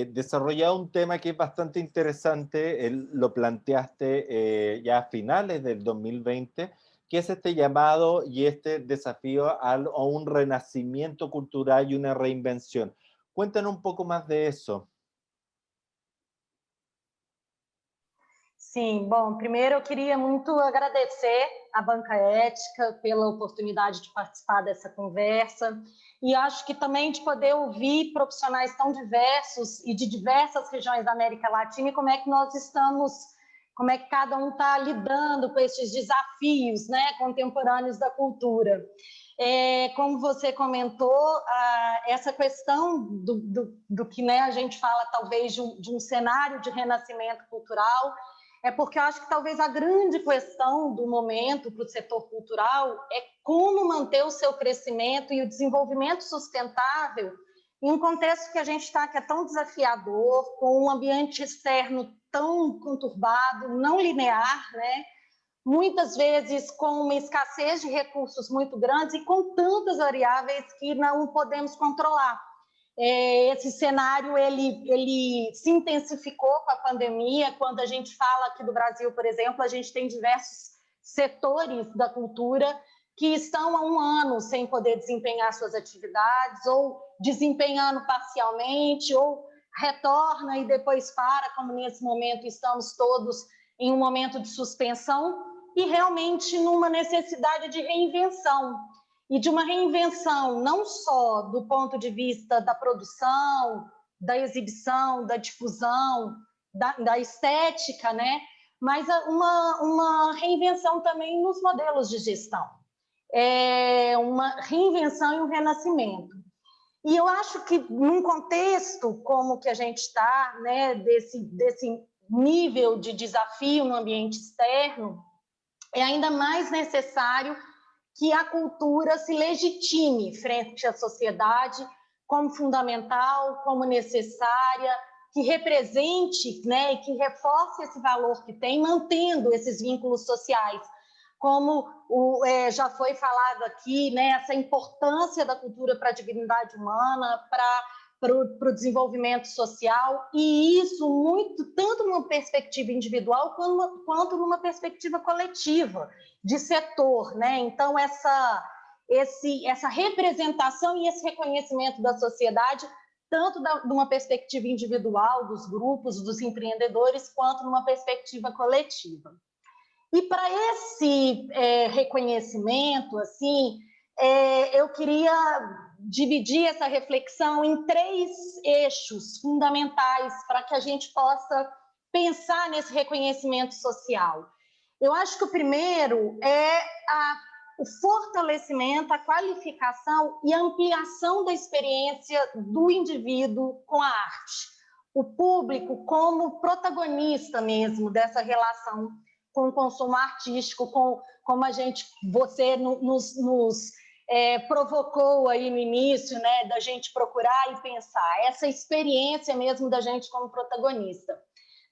desarrollado un tema que es bastante interesante, lo planteaste ya a finales del 2020, que es este llamado y este desafío a un renacimiento cultural y una reinvención. Cuéntanos un poco más de eso. Sim, bom, primeiro eu queria muito agradecer à Banca Ética pela oportunidade de participar dessa conversa e acho que também de poder ouvir profissionais tão diversos e de diversas regiões da América Latina e como é que nós estamos, como é que cada um está lidando com esses desafios, né, contemporâneos da cultura. Como você comentou, essa questão do que, né, a gente fala talvez de um cenário de renascimento cultural, é porque eu acho que talvez a grande questão do momento para o setor cultural é como manter o seu crescimento e o desenvolvimento sustentável em um contexto que a gente está, que é tão desafiador, com um ambiente externo tão conturbado, não linear, né? Muitas vezes com uma escassez de recursos muito grandes e com tantas variáveis que não podemos controlar. Esse cenário ele se intensificou com a pandemia. Quando a gente fala aqui do Brasil, por exemplo, a gente tem diversos setores da cultura que estão há um ano sem poder desempenhar suas atividades, ou desempenhando parcialmente, ou retorna e depois para, como nesse momento estamos todos em um momento de suspensão, e realmente numa necessidade de reinvenção. E de uma reinvenção não só do ponto de vista da produção, da exibição, da difusão, da estética, né? Mas uma reinvenção também nos modelos de gestão. Uma reinvenção e um renascimento. E eu acho que num contexto como que a gente está, né, desse nível de desafio no ambiente externo, é ainda mais necessário que a cultura se legitime frente à sociedade como fundamental, como necessária, que represente, né, e que reforce esse valor que tem, mantendo esses vínculos sociais. Como já foi falado aqui, né, essa importância da cultura para a dignidade humana, para o desenvolvimento social, e isso muito, tanto numa perspectiva individual quanto numa perspectiva coletiva, de setor, né? Então, essa representação e esse reconhecimento da sociedade, tanto numa perspectiva individual, dos grupos, dos empreendedores, quanto numa perspectiva coletiva. E para esse reconhecimento, assim, eu queria dividir essa reflexão em 3 eixos fundamentais para que a gente possa pensar nesse reconhecimento social. Eu acho que o primeiro é o fortalecimento, a qualificação e a ampliação da experiência do indivíduo com a arte. o público como protagonista mesmo dessa relação com o consumo artístico, como você nos provocou aí no início, né, da gente procurar e pensar, essa experiência mesmo da gente como protagonista.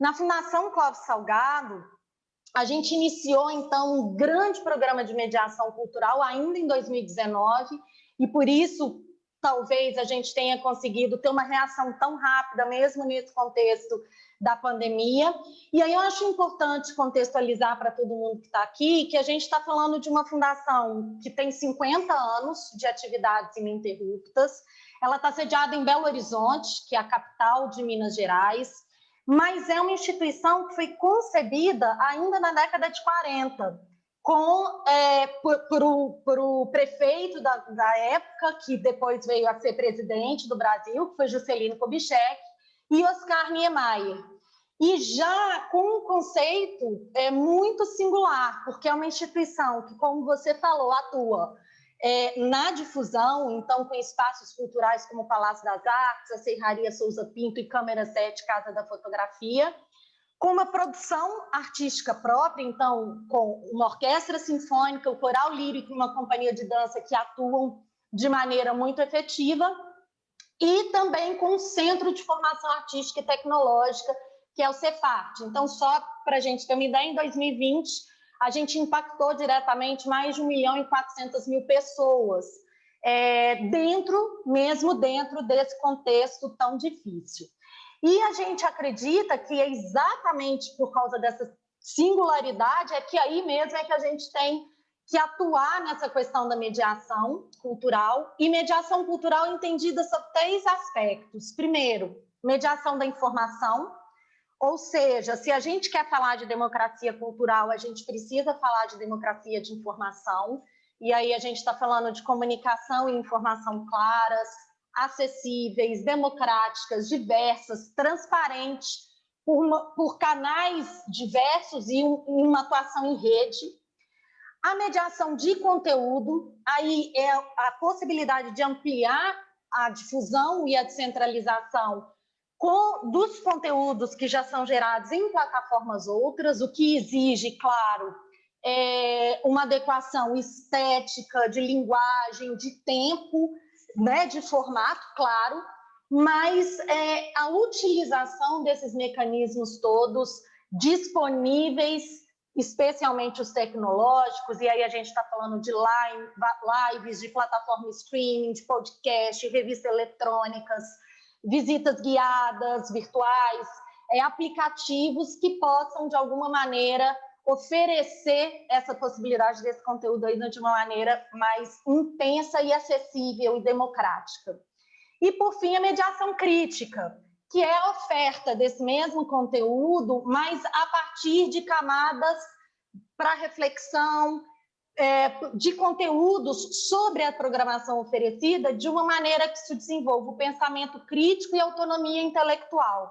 Na Fundação Clóvis Salgado, a gente iniciou, então, um grande programa de mediação cultural ainda em 2019, e por isso, talvez, a gente tenha conseguido ter uma reação tão rápida, mesmo nesse contexto da pandemia. E aí eu acho importante contextualizar para todo mundo que está aqui que a gente está falando de uma fundação que tem 50 anos de atividades ininterruptas. Ela está sediada em Belo Horizonte, que é a capital de Minas Gerais, mas é uma instituição que foi concebida ainda na década de 40, por o prefeito da época, que depois veio a ser presidente do Brasil, que foi Juscelino Kubitschek, e Oscar Niemeyer. E já com um conceito muito singular, porque é uma instituição que, como você falou, atua na difusão, então com espaços culturais como o Palácio das Artes, a Serraria Souza Pinto e Câmara 7, Casa da Fotografia, com uma produção artística própria, então com uma orquestra sinfônica, o coral lírico e uma companhia de dança que atuam de maneira muito efetiva, e também com um centro de formação artística e tecnológica, que é o Cefart. Então, só para a gente ter uma ideia, em 2020, a gente impactou diretamente mais de 1.400.000 pessoas, mesmo dentro desse contexto tão difícil. E a gente acredita que é exatamente por causa dessa singularidade, que aí mesmo que a gente tem que atuar nessa questão da mediação cultural, e mediação cultural entendida sob 3 aspectos. Primeiro, mediação da informação, ou seja, se a gente quer falar de democracia cultural, a gente precisa falar de democracia de informação, e aí a gente está falando de comunicação e informação claras, acessíveis, democráticas, diversas, transparentes, por canais diversos e uma atuação em rede. A mediação de conteúdo, aí é a possibilidade de ampliar a difusão e a descentralização dos conteúdos que já são gerados em plataformas outras, o que exige, claro, uma adequação estética, de linguagem, de tempo, né, de formato, claro, mas a utilização desses mecanismos todos disponíveis, especialmente os tecnológicos, e aí a gente está falando de lives, de plataforma streaming, de podcast, revistas eletrônicas, visitas guiadas, virtuais, aplicativos que possam, de alguma maneira, oferecer essa possibilidade desse conteúdo aí de uma maneira mais intensa e acessível e democrática. E, por fim, a mediação crítica, que é a oferta desse mesmo conteúdo, mas a partir de camadas para reflexão, de conteúdos sobre a programação oferecida, de uma maneira que se desenvolva o pensamento crítico e a autonomia intelectual.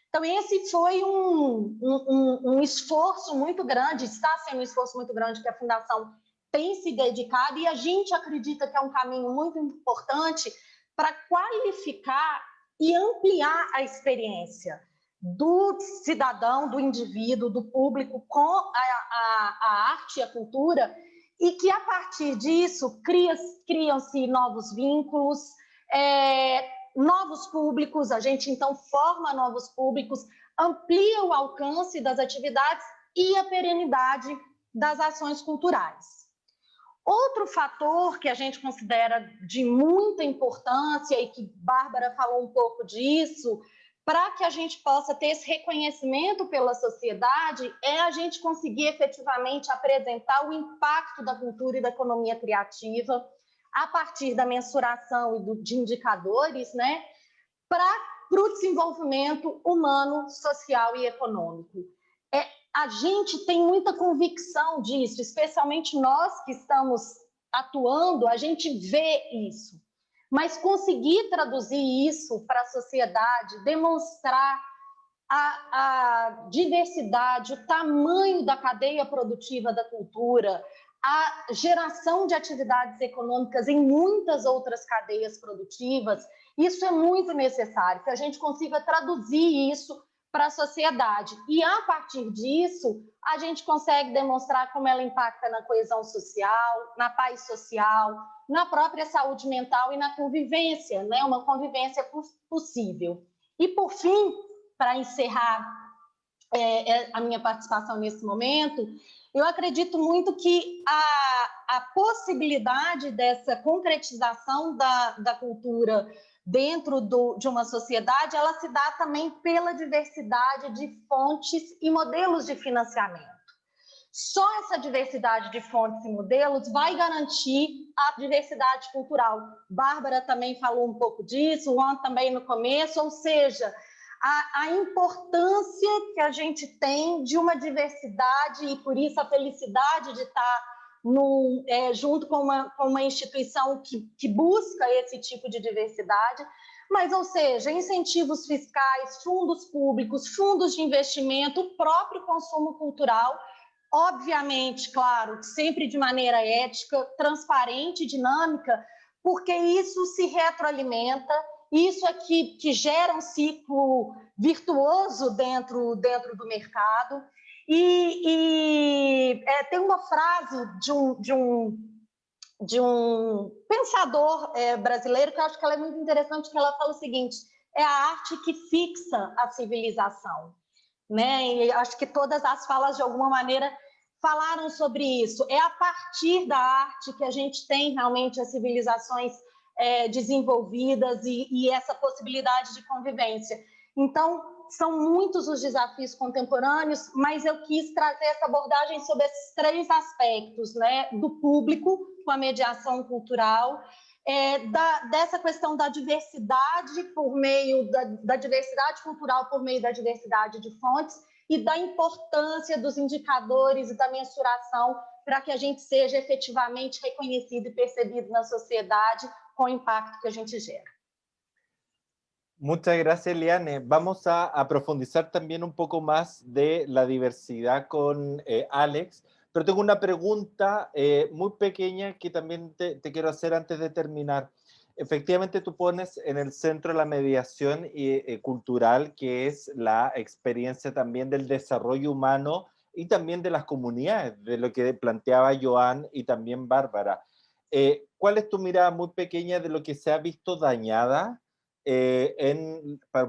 Então, esse foi um esforço muito grande, está sendo um esforço muito grande que a Fundação tem se dedicado, e a gente acredita que é um caminho muito importante para qualificar e ampliar a experiência do cidadão, do indivíduo, do público com a arte e a cultura, e que, a partir disso, criam-se novos vínculos, novos públicos, a gente, então, forma novos públicos, amplia o alcance das atividades e a perenidade das ações culturais. Outro fator que a gente considera de muita importância, e que Bárbara falou um pouco disso, para que a gente possa ter esse reconhecimento pela sociedade, é a gente conseguir efetivamente apresentar o impacto da cultura e da economia criativa a partir da mensuração e de indicadores, né, para o desenvolvimento humano, social e econômico. A gente tem muita convicção disso, especialmente nós que estamos atuando, a gente vê isso. Mas conseguir traduzir isso para a sociedade, demonstrar a diversidade, o tamanho da cadeia produtiva da cultura, a geração de atividades econômicas em muitas outras cadeias produtivas. Isso é muito necessário, que a gente consiga traduzir isso para a sociedade. E, a partir disso, a gente consegue demonstrar como ela impacta na coesão social, na paz social, na própria saúde mental e na convivência, né? Uma convivência possível. E, por fim, para encerrar a minha participação nesse momento, eu acredito muito que a possibilidade dessa concretização da cultura dentro de uma sociedade, ela se dá também pela diversidade de fontes e modelos de financiamento. Só essa diversidade de fontes e modelos vai garantir a diversidade cultural. Bárbara também falou um pouco disso, o Juan também no começo, ou seja, a importância que a gente tem de uma diversidade e, por isso, a felicidade de estar junto com uma instituição que busca esse tipo de diversidade, mas, ou seja, incentivos fiscais, fundos públicos, fundos de investimento, o próprio consumo cultural, obviamente, claro, sempre de maneira ética, transparente, dinâmica, porque isso se retroalimenta, isso é que gera um ciclo virtuoso dentro do mercado. Tem uma frase de um pensador brasileiro que eu acho que ela é muito interessante, que ela fala o seguinte: é a arte que fixa a civilização, né? E acho que todas as falas, de alguma maneira, falaram sobre isso. É a partir da arte que a gente tem realmente as civilizações desenvolvidas e essa possibilidade de convivência. Então, são muitos os desafios contemporâneos, mas eu quis trazer essa abordagem sobre esses 3 aspectos, né? Do público, com a mediação cultural, dessa questão da diversidade por meio da diversidade cultural por meio da diversidade de fontes e da importância dos indicadores e da mensuração para que a gente seja efetivamente reconhecido e percebido na sociedade com o impacto que a gente gera. Muchas gracias, Eliane. Vamos a profundizar también un poco más de la diversidad con Alex, pero tengo una pregunta muy pequeña que también te quiero hacer antes de terminar. Efectivamente, tú pones en el centro la mediación cultural, que es la experiencia también del desarrollo humano y también de las comunidades, de lo que planteaba Joan y también Bárbara. ¿Cuál es tu mirada muy pequeña de lo que se ha visto dañada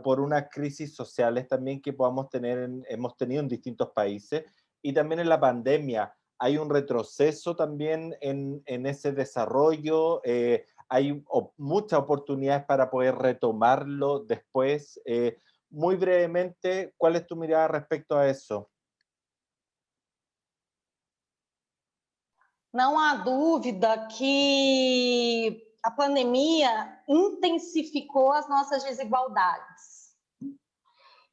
por unas crisis sociales también que hemos tenido en distintos países, y también en la pandemia? ¿Hay un retroceso también en ese desarrollo? ¿Hay muchas oportunidades para poder retomarlo después? Muy brevemente, ¿cuál es tu mirada respecto a eso? Não há dúvida que a pandemia intensificou as nossas desigualdades.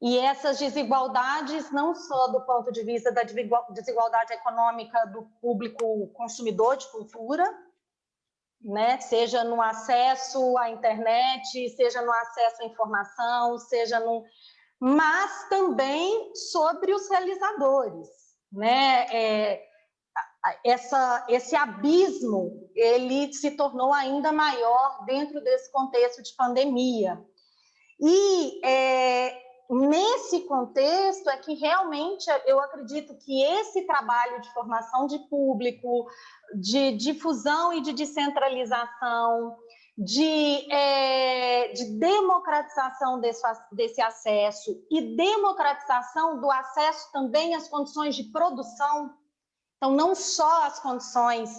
E essas desigualdades, não só do ponto de vista da desigualdade econômica do público consumidor de cultura, né? Seja no acesso à internet, seja no acesso à informação, mas também sobre os realizadores, né? Esse abismo, ele se tornou ainda maior dentro desse contexto de pandemia. E nesse contexto é que realmente eu acredito que esse trabalho de formação de público, de difusão e de descentralização, de democratização desse acesso e democratização do acesso também às condições de produção. Então, não só as condições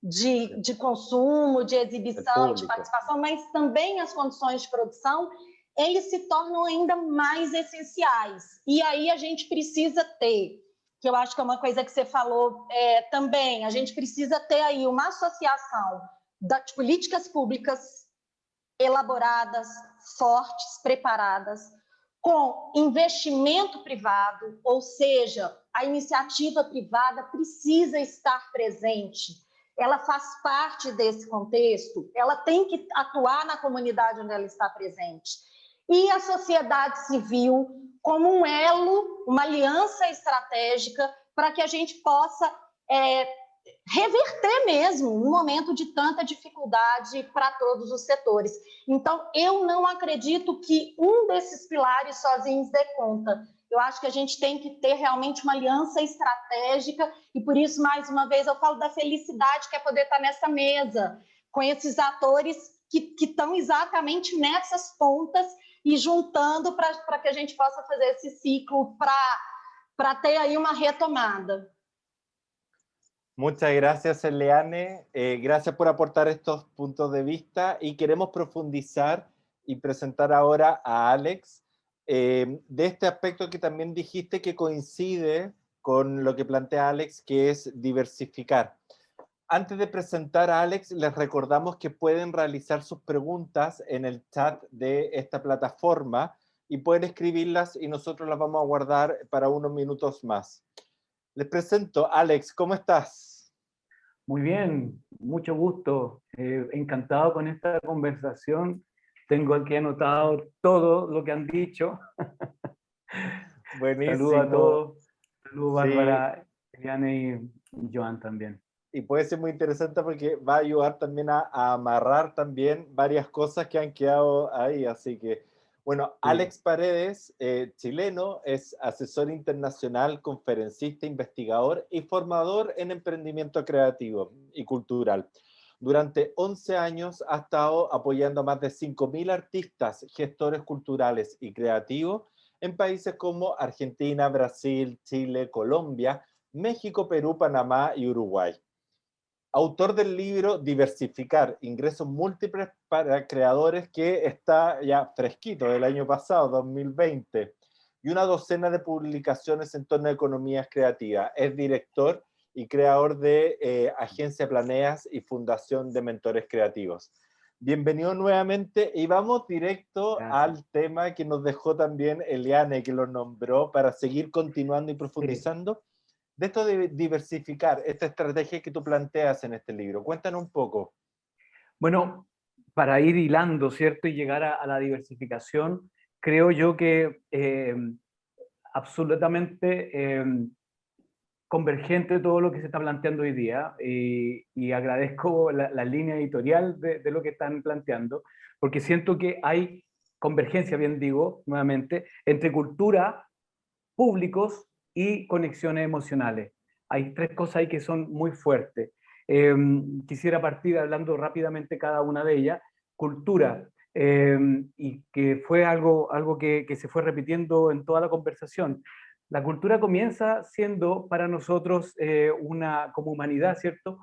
de consumo, de exibição e de participação, mas também as condições de produção, eles se tornam ainda mais essenciais. E aí a gente precisa ter, que eu acho que é uma coisa que você falou também, a gente precisa ter aí uma associação de políticas públicas elaboradas, fortes, preparadas, com investimento privado, ou seja, a iniciativa privada precisa estar presente, ela faz parte desse contexto, ela tem que atuar na comunidade onde ela está presente. E a sociedade civil como um elo, uma aliança estratégica para que a gente possa reverter mesmo um momento de tanta dificuldade para todos os setores. Então, eu não acredito que um desses pilares sozinhos dê conta. Eu acho que a gente tem que ter realmente uma aliança estratégica e, por isso, mais uma vez, eu falo da felicidade que é poder estar nessa mesa, com esses atores que estão exatamente nessas pontas e juntando para que a gente possa fazer esse ciclo para ter aí uma retomada. Muchas gracias, Eliane. Gracias por aportar estos puntos de vista y queremos profundizar y presentar ahora a Alex de este aspecto que también dijiste que coincide con lo que plantea Alex, que es diversificar. Antes de presentar a Alex, les recordamos que pueden realizar sus preguntas en el chat de esta plataforma y pueden escribirlas y nosotros las vamos a guardar para unos minutos más. Les presento, Alex, ¿cómo estás? Muy bien, mucho gusto. Encantado con esta conversación. Tengo aquí anotado todo lo que han dicho. Buenísimo. Saludos a todos. Saludos, Sí. Bárbara, Eliane y Joan también. Y puede ser muy interesante porque va a ayudar también a amarrar también varias cosas que han quedado ahí. Así que, bueno, Sí. Alex Paredes, chileno, es asesor internacional, conferencista, investigador y formador en emprendimiento creativo y cultural. Durante 11 años ha estado apoyando a más de 5.000 artistas, gestores culturales y creativos en países como Argentina, Brasil, Chile, Colombia, México, Perú, Panamá y Uruguay. Autor del libro Diversificar, ingresos múltiples para creadores, que está ya fresquito del año pasado, 2020, y una docena de publicaciones en torno a economías creativas. Es director y creador de Agencia Planeas y Fundación de Mentores Creativos. Bienvenido nuevamente y vamos directo al tema que nos dejó también Eliane, que lo nombró, para seguir continuando y profundizando. Sí. De esto de diversificar, esta estrategia que tú planteas en este libro. Cuéntanos un poco. Bueno, para ir hilando, ¿cierto? Y llegar a la diversificación, creo yo que absolutamente convergente todo lo que se está planteando hoy día, y agradezco la línea editorial de lo que están planteando, porque siento que hay convergencia, bien digo, nuevamente, entre cultura, públicos y conexiones emocionales. Hay tres cosas ahí que son muy fuertes. Quisiera partir hablando rápidamente cada una de ellas. Cultura, y que fue algo que se fue repitiendo en toda la conversación. La cultura comienza siendo para nosotros como humanidad, ¿cierto?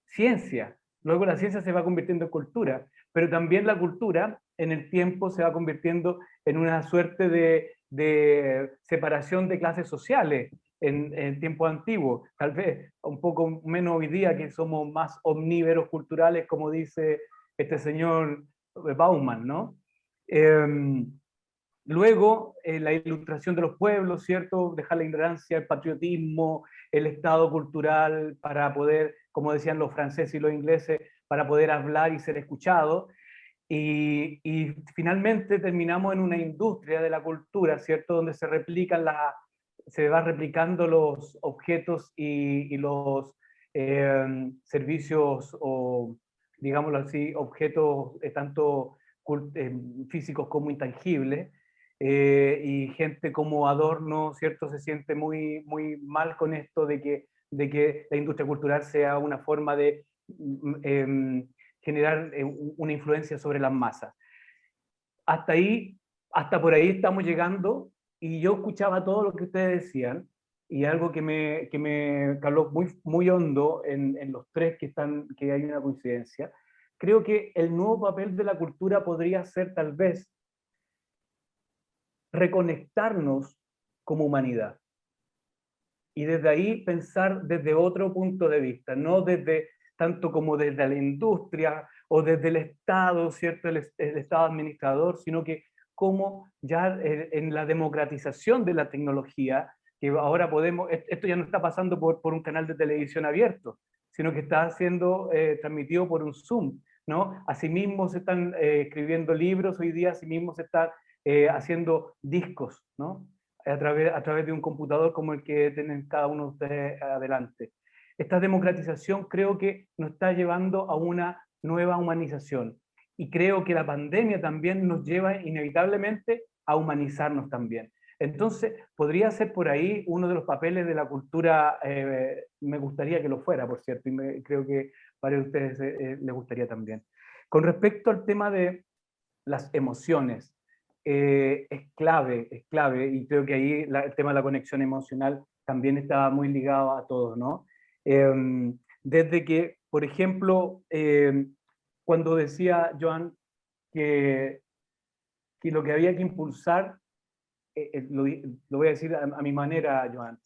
Ciencia. Luego la ciencia se va convirtiendo en cultura, pero también la cultura en el tiempo se va convirtiendo en una suerte de separación de clases sociales en tiempos antiguos. Tal vez un poco menos hoy día, que somos más omnívoros culturales, como dice este señor Bauman, ¿no? Luego, la ilustración de los pueblos, ¿cierto? Dejar la ignorancia, el patriotismo, el estado cultural para poder, como decían los franceses y los ingleses, para poder hablar y ser escuchado. Y finalmente terminamos en una industria de la cultura, ¿cierto? Donde se va replicando los objetos y los servicios, o digámoslo así, objetos tanto físicos como intangibles. Y gente como Adorno, ¿cierto? Se siente muy, muy mal con esto de que la industria cultural sea una forma de generar una influencia sobre las masas. Hasta por ahí estamos llegando, y yo escuchaba todo lo que ustedes decían, y algo que me caló muy, muy hondo en los tres que hay una coincidencia. Creo que el nuevo papel de la cultura podría ser tal vez reconectarnos como humanidad, y desde ahí pensar desde otro punto de vista, no desde tanto como desde la industria o desde el Estado, ¿cierto? El Estado administrador, sino que como ya en la democratización de la tecnología, que ahora podemos, esto ya no está pasando por un canal de televisión abierto, sino que está siendo transmitido por un Zoom, ¿no? Asimismo se están escribiendo libros hoy día, asimismo se están haciendo discos, ¿no? A través de un computador como el que tienen cada uno de ustedes adelante. esta democratización creo que nos está llevando a una nueva humanización. Y creo que la pandemia también nos lleva inevitablemente a humanizarnos también. Entonces, podría ser por ahí uno de los papeles de la cultura, me gustaría que lo fuera, por cierto, y creo que a varios de ustedes les gustaría también. Con respecto al tema de las emociones, es clave, y creo que ahí el tema de la conexión emocional también está muy ligado a todo, ¿no? Desde que, por ejemplo, cuando decía Joan que lo que había que impulsar, lo voy a decir a mi manera, Joan,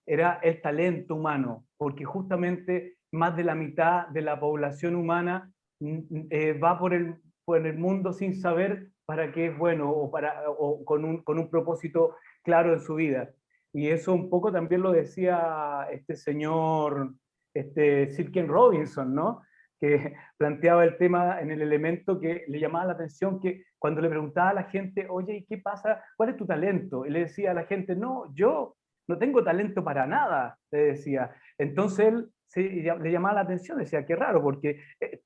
era el talento humano, porque justamente más de la mitad de la población humana va por el mundo sin saber para qué es bueno o con un propósito claro en su vida. Y eso un poco también lo decía este señor, Sir Ken Robinson, ¿no? Que planteaba el tema en el elemento que le llamaba la atención, que cuando le preguntaba a la gente, oye, ¿y qué pasa? ¿Cuál es tu talento? Y le decía a la gente, no, yo no tengo talento para nada, le decía. Entonces él le llamaba la atención, decía, qué raro, porque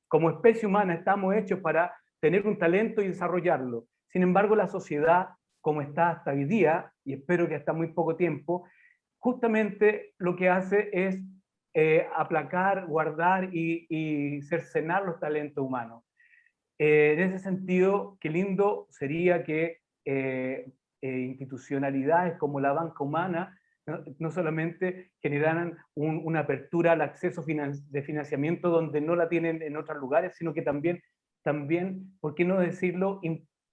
como especie humana estamos hechos para tener un talento y desarrollarlo. Sin embargo, la sociedad, como está hasta hoy día, y espero que hasta muy poco tiempo, justamente lo que hace es aplacar, guardar y cercenar los talentos humanos. En ese sentido, qué lindo sería que institucionalidades como la banca humana no solamente generaran una apertura al acceso de financiamiento donde no la tienen en otros lugares, sino que también, ¿por qué no decirlo?,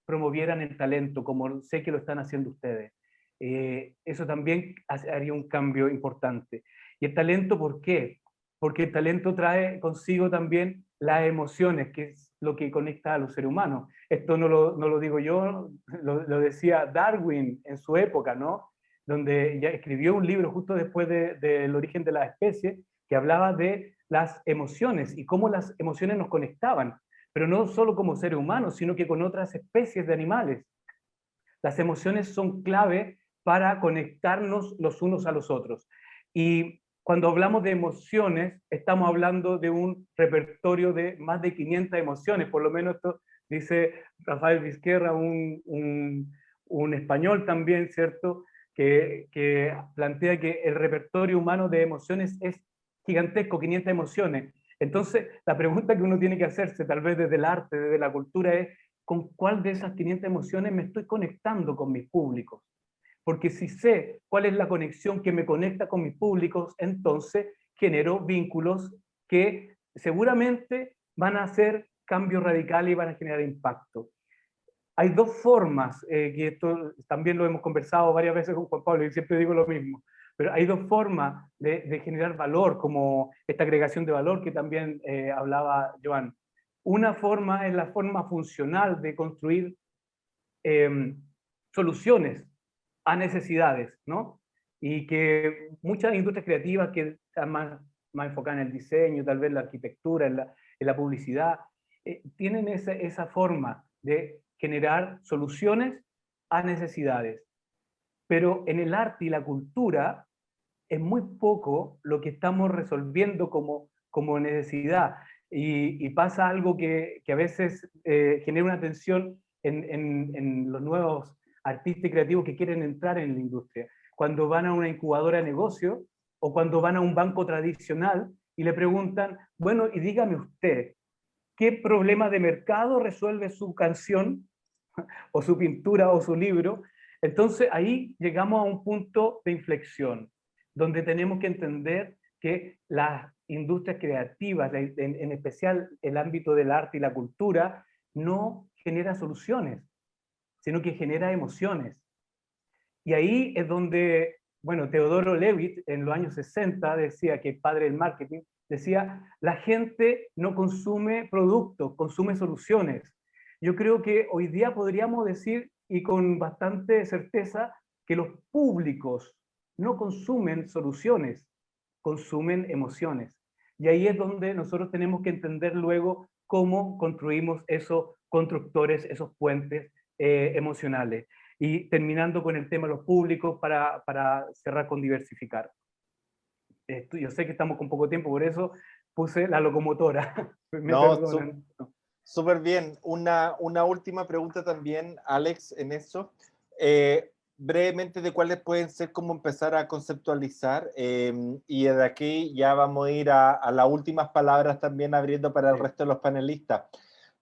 promovieran el talento, como sé que lo están haciendo ustedes. Eso también haría un cambio importante. ¿Y el talento por qué? Porque el talento trae consigo también las emociones, que es lo que conecta a los seres humanos. Esto no lo digo yo, lo decía Darwin en su época, ¿no? Donde ya escribió un libro justo después del origen de las especies, que hablaba de las emociones y cómo las emociones nos conectaban, pero no solo como seres humanos, sino que con otras especies de animales. Las emociones son clave para conectarnos los unos a los otros. Y cuando hablamos de emociones, estamos hablando de un repertorio de más de 500 emociones, por lo menos esto dice Rafael Vizquerra, un español también, ¿cierto?, que plantea que el repertorio humano de emociones es gigantesco, 500 emociones. Entonces, la pregunta que uno tiene que hacerse, tal vez desde el arte, desde la cultura, es ¿con cuál de esas 500 emociones me estoy conectando con mis públicos? Porque si sé cuál es la conexión que me conecta con mis públicos, entonces genero vínculos que seguramente van a hacer cambios radicales y van a generar impacto. Hay dos formas, que esto también lo hemos conversado varias veces con Juan Pablo y siempre digo lo mismo, pero hay dos formas de generar valor, como esta agregación de valor que también hablaba Joan. Una forma es la forma funcional de construir soluciones a necesidades, ¿no? Y que muchas industrias creativas que están más enfocadas en el diseño, tal vez la arquitectura, en la publicidad, tienen esa forma de generar soluciones a necesidades. Pero en el arte y la cultura es muy poco lo que estamos resolviendo como necesidad. Y pasa algo que a veces genera una tensión en los nuevos artistas y creativos que quieren entrar en la industria. Cuando van a una incubadora de negocio o cuando van a un banco tradicional y le preguntan, bueno, y dígame usted, ¿qué problema de mercado resuelve su canción o su pintura o su libro? Entonces ahí llegamos a un punto de inflexión, donde tenemos que entender que las industrias creativas, en especial el ámbito del arte y la cultura, no genera soluciones, sino que genera emociones. Y ahí es donde, bueno, Teodoro Levitt en los años 60 decía, que es padre del marketing, decía, la gente no consume productos, consume soluciones. Yo creo que hoy día podríamos decir, y con bastante certeza, que los públicos no consumen soluciones, consumen emociones. Y ahí es donde nosotros tenemos que entender luego cómo construimos esos constructores, esos puentes emocionales. Y terminando con el tema de los públicos para cerrar con diversificar. yo sé que estamos con poco tiempo, por eso puse la locomotora. Me No, perdonan. súper bien. Una última pregunta también, Alex, en eso. Brevemente, de cuáles pueden ser, cómo empezar a conceptualizar, y de aquí ya vamos a ir a las últimas palabras también abriendo para el resto de los panelistas.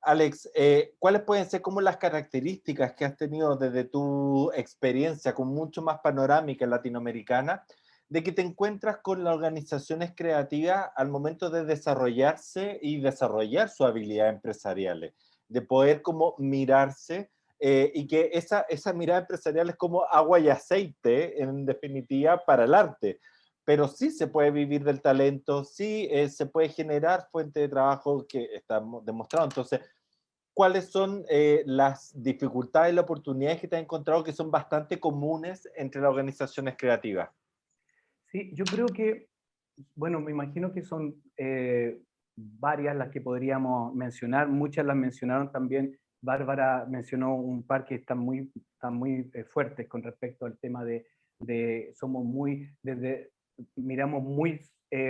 Alex, ¿cuáles pueden ser como las características que has tenido desde tu experiencia con mucho más panorámica latinoamericana, de que te encuentras con las organizaciones creativas al momento de desarrollarse y desarrollar sus habilidades empresariales, de poder como mirarse, y que esa mirada empresarial es como agua y aceite, en definitiva, para el arte? Pero sí se puede vivir del talento, sí se puede generar fuente de trabajo que estamos demostrando. Entonces, ¿cuáles son las dificultades y las oportunidades que te has encontrado que son bastante comunes entre las organizaciones creativas? Sí, yo creo que, bueno, me imagino que son varias las que podríamos mencionar, muchas las mencionaron también, Bárbara mencionó un par que están muy fuertes con respecto al tema de somos muy, miramos muy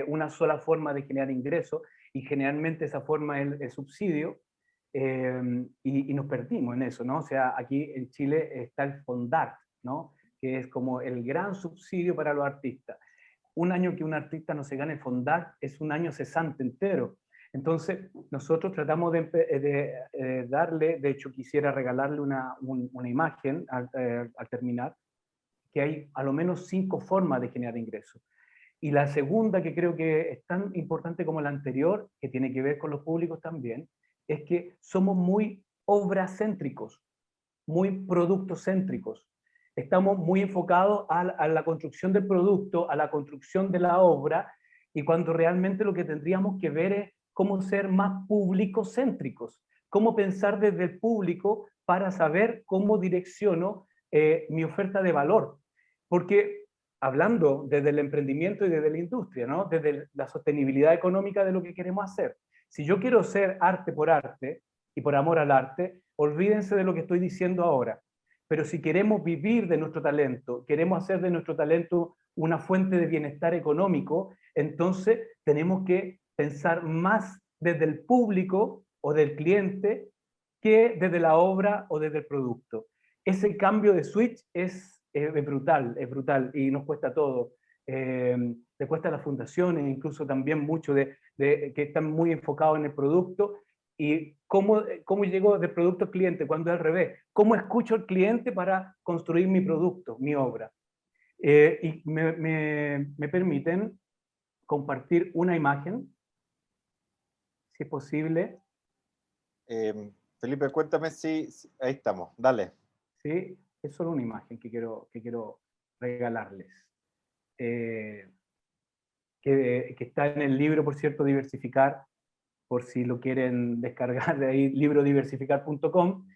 una sola forma de generar ingresos, y generalmente esa forma es el subsidio, y nos perdimos en eso, ¿no? O sea, aquí en Chile está el Fondart, ¿no? Que es como el gran subsidio para los artistas. Un año que un artista no se gane el Fondart es un año cesante entero. Entonces, nosotros tratamos de darle, de hecho quisiera regalarle una imagen al terminar, que hay a lo menos 5 formas de generar ingresos. Y la segunda, que creo que es tan importante como la anterior, que tiene que ver con los públicos también, es que somos muy obracéntricos, muy productocéntricos. Estamos muy enfocados a la construcción del producto, a la construcción de la obra, y cuando realmente lo que tendríamos que ver es cómo ser más público-céntricos, cómo pensar desde el público para saber cómo direcciono mi oferta de valor. Porque hablando desde el emprendimiento y desde la industria, ¿no? Desde la sostenibilidad económica de lo que queremos hacer. Si yo quiero ser arte y por amor al arte, olvídense de lo que estoy diciendo ahora. Pero si queremos vivir de nuestro talento, queremos hacer de nuestro talento una fuente de bienestar económico, entonces tenemos que pensar más desde el público o del cliente que desde la obra o desde el producto. Ese cambio de switch es brutal y nos cuesta todo. Le cuesta a las fundaciones, incluso también mucho que están muy enfocados en el producto. ¿Y cómo llego del producto al cliente cuando es al revés? ¿Cómo escucho al cliente para construir mi producto, mi obra? Y me permiten compartir una imagen, si es posible. Felipe, cuéntame si ahí estamos, dale. ¿Sí? Es solo una imagen que quiero regalarles. Que está en el libro, por cierto, Diversificar, por si lo quieren descargar de ahí, librodiversificar.com.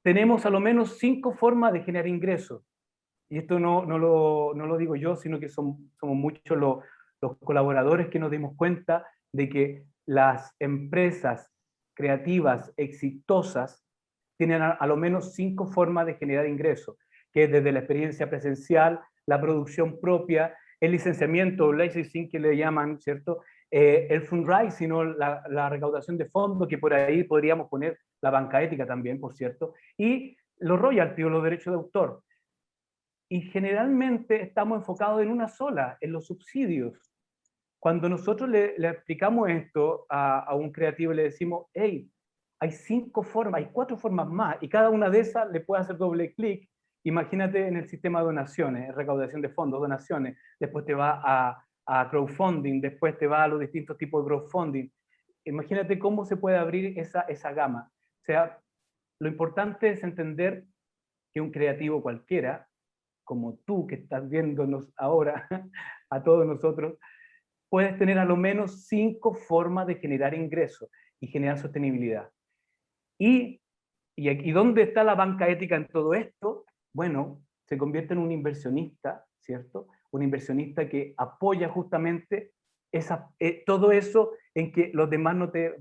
Tenemos a lo menos 5 formas de generar ingresos. Y esto no lo digo yo, sino que somos muchos los colaboradores que nos dimos cuenta de que las empresas creativas exitosas tienen a lo menos 5 formas de generar ingresos, que es desde la experiencia presencial, la producción propia, el licenciamiento, licensing que le llaman, ¿cierto? El fundraising, o la recaudación de fondos, que por ahí podríamos poner la banca ética también, por cierto, y los royalties o los derechos de autor. Y generalmente estamos enfocados en una sola, en los subsidios. Cuando nosotros le explicamos esto a un creativo y le decimos, hey, hay 5 formas, hay 4 formas más, y cada una de esas le puede hacer doble clic. Imagínate en el sistema de donaciones, recaudación de fondos, donaciones, después te va a crowdfunding, después te va a los distintos tipos de crowdfunding. Imagínate cómo se puede abrir esa gama. O sea, lo importante es entender que un creativo cualquiera, como tú que estás viéndonos ahora, a todos nosotros, puedes tener a lo menos 5 formas de generar ingresos y generar sostenibilidad. ¿Y dónde está la banca ética en todo esto? Bueno, se convierte en un inversionista, ¿cierto? Un inversionista que apoya justamente todo eso en que los demás no te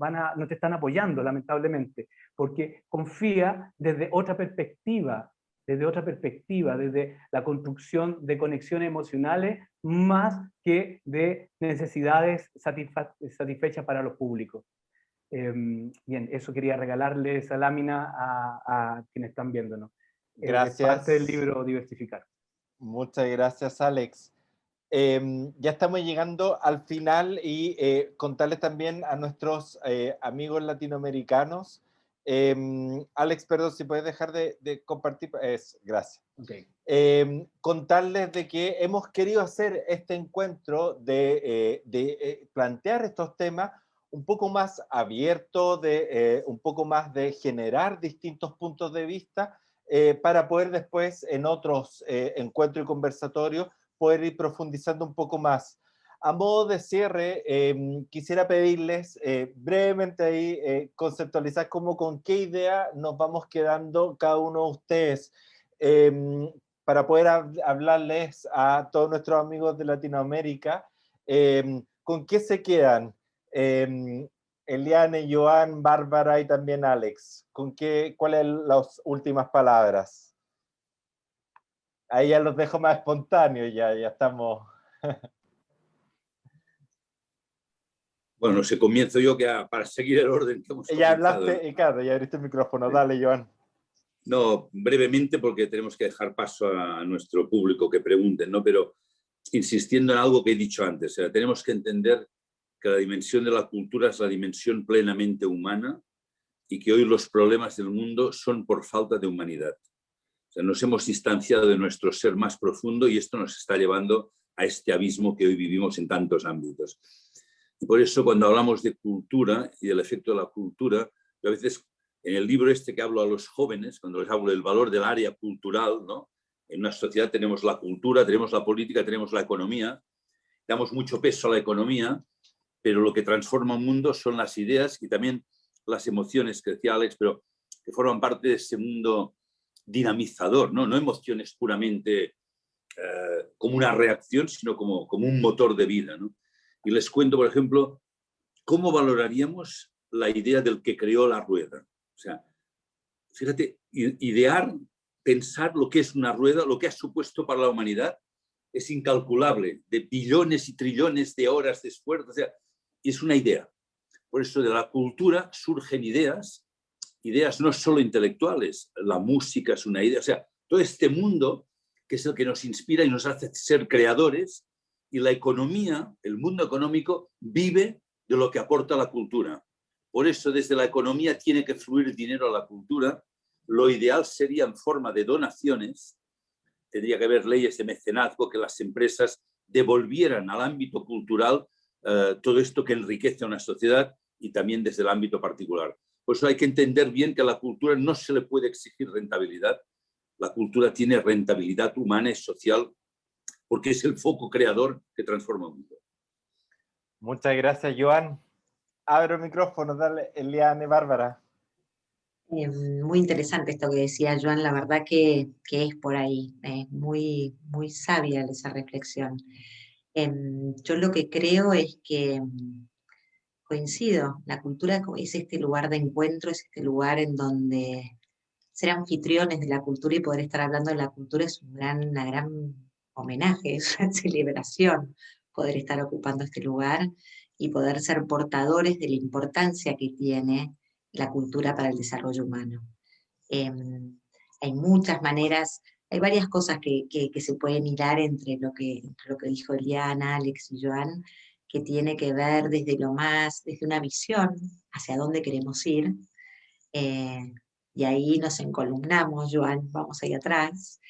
están apoyando, lamentablemente, porque confía desde otra perspectiva desde otra perspectiva, desde la construcción de conexiones emocionales, más que de necesidades satisfechas para los públicos. Bien, eso quería regalarle esa lámina a quienes están viéndonos. Gracias. Es parte del libro Diversificar. Muchas gracias, Alex. Ya estamos llegando al final y contarles también a nuestros amigos latinoamericanos. Alex, perdón, si puedes dejar de compartir. Gracias. Okay. Contarles de que hemos querido hacer este encuentro de plantear estos temas un poco más abierto, un poco más de generar distintos puntos de vista para poder después en otros encuentros y conversatorios poder ir profundizando un poco más. A modo de cierre, quisiera pedirles brevemente ahí conceptualizar con qué idea nos vamos quedando cada uno de ustedes para poder hablarles a todos nuestros amigos de Latinoamérica. ¿Con qué se quedan? Eliane, Joan, Bárbara y también Alex. ¿Cuáles son las últimas palabras? Ahí ya los dejo más espontáneos, ya estamos. Bueno, se comienzo yo para seguir el orden que hemos Ya comenzado. hablaste, claro, ya abriste el micrófono. Dale, Joan. No, brevemente, porque tenemos que dejar paso a nuestro público que pregunten, ¿no? Pero insistiendo en algo que he dicho antes, o sea, tenemos que entender que la dimensión de la cultura es la dimensión plenamente humana y que hoy los problemas del mundo son por falta de humanidad. O sea, nos hemos distanciado de nuestro ser más profundo y esto nos está llevando a este abismo que hoy vivimos en tantos ámbitos. Y por eso cuando hablamos de cultura y del efecto de la cultura, yo a veces en el libro este que hablo a los jóvenes, cuando les hablo del valor del área cultural, ¿no? En una sociedad tenemos la cultura, tenemos la política, tenemos la economía, damos mucho peso a la economía, pero lo que transforma un mundo son las ideas y también las emociones, que decía Alex, pero que forman parte de ese mundo dinamizador, ¿no? No emociones puramente como una reacción, sino como un motor de vida, ¿no? Y les cuento, por ejemplo, cómo valoraríamos la idea del que creó la rueda. O sea, fíjate, idear, pensar lo que es una rueda, lo que ha supuesto para la humanidad, es incalculable, de billones y trillones de horas de esfuerzo, o sea, y es una idea. Por eso de la cultura surgen ideas no solo intelectuales, la música es una idea, o sea, todo este mundo que es el que nos inspira y nos hace ser creadores, y la economía, el mundo económico, vive de lo que aporta la cultura. Por eso desde la economía tiene que fluir dinero a la cultura. Lo ideal sería en forma de donaciones. Tendría que haber leyes de mecenazgo que las empresas devolvieran al ámbito cultural todo esto que enriquece a una sociedad y también desde el ámbito particular. Por eso hay que entender bien que a la cultura no se le puede exigir rentabilidad. La cultura tiene rentabilidad humana y social porque es el foco creador que transforma el mundo. Muchas gracias, Joan. Abro el micrófono, dale, Eliane, Bárbara. Muy interesante esto que decía Joan, la verdad que es por ahí, muy, muy sabia esa reflexión. Yo lo que creo es que coincido, la cultura es este lugar de encuentro, es este lugar en donde ser anfitriones de la cultura y poder estar hablando de la cultura es una gran homenaje, es una celebración poder estar ocupando este lugar y poder ser portadores de la importancia que tiene la cultura para el desarrollo humano. Hay muchas maneras, hay varias cosas que se pueden hilar entre lo que dijo Eliana, Alex y Joan, que tiene que ver desde una visión hacia dónde queremos ir, y ahí nos encolumnamos, Joan, vamos ahí atrás.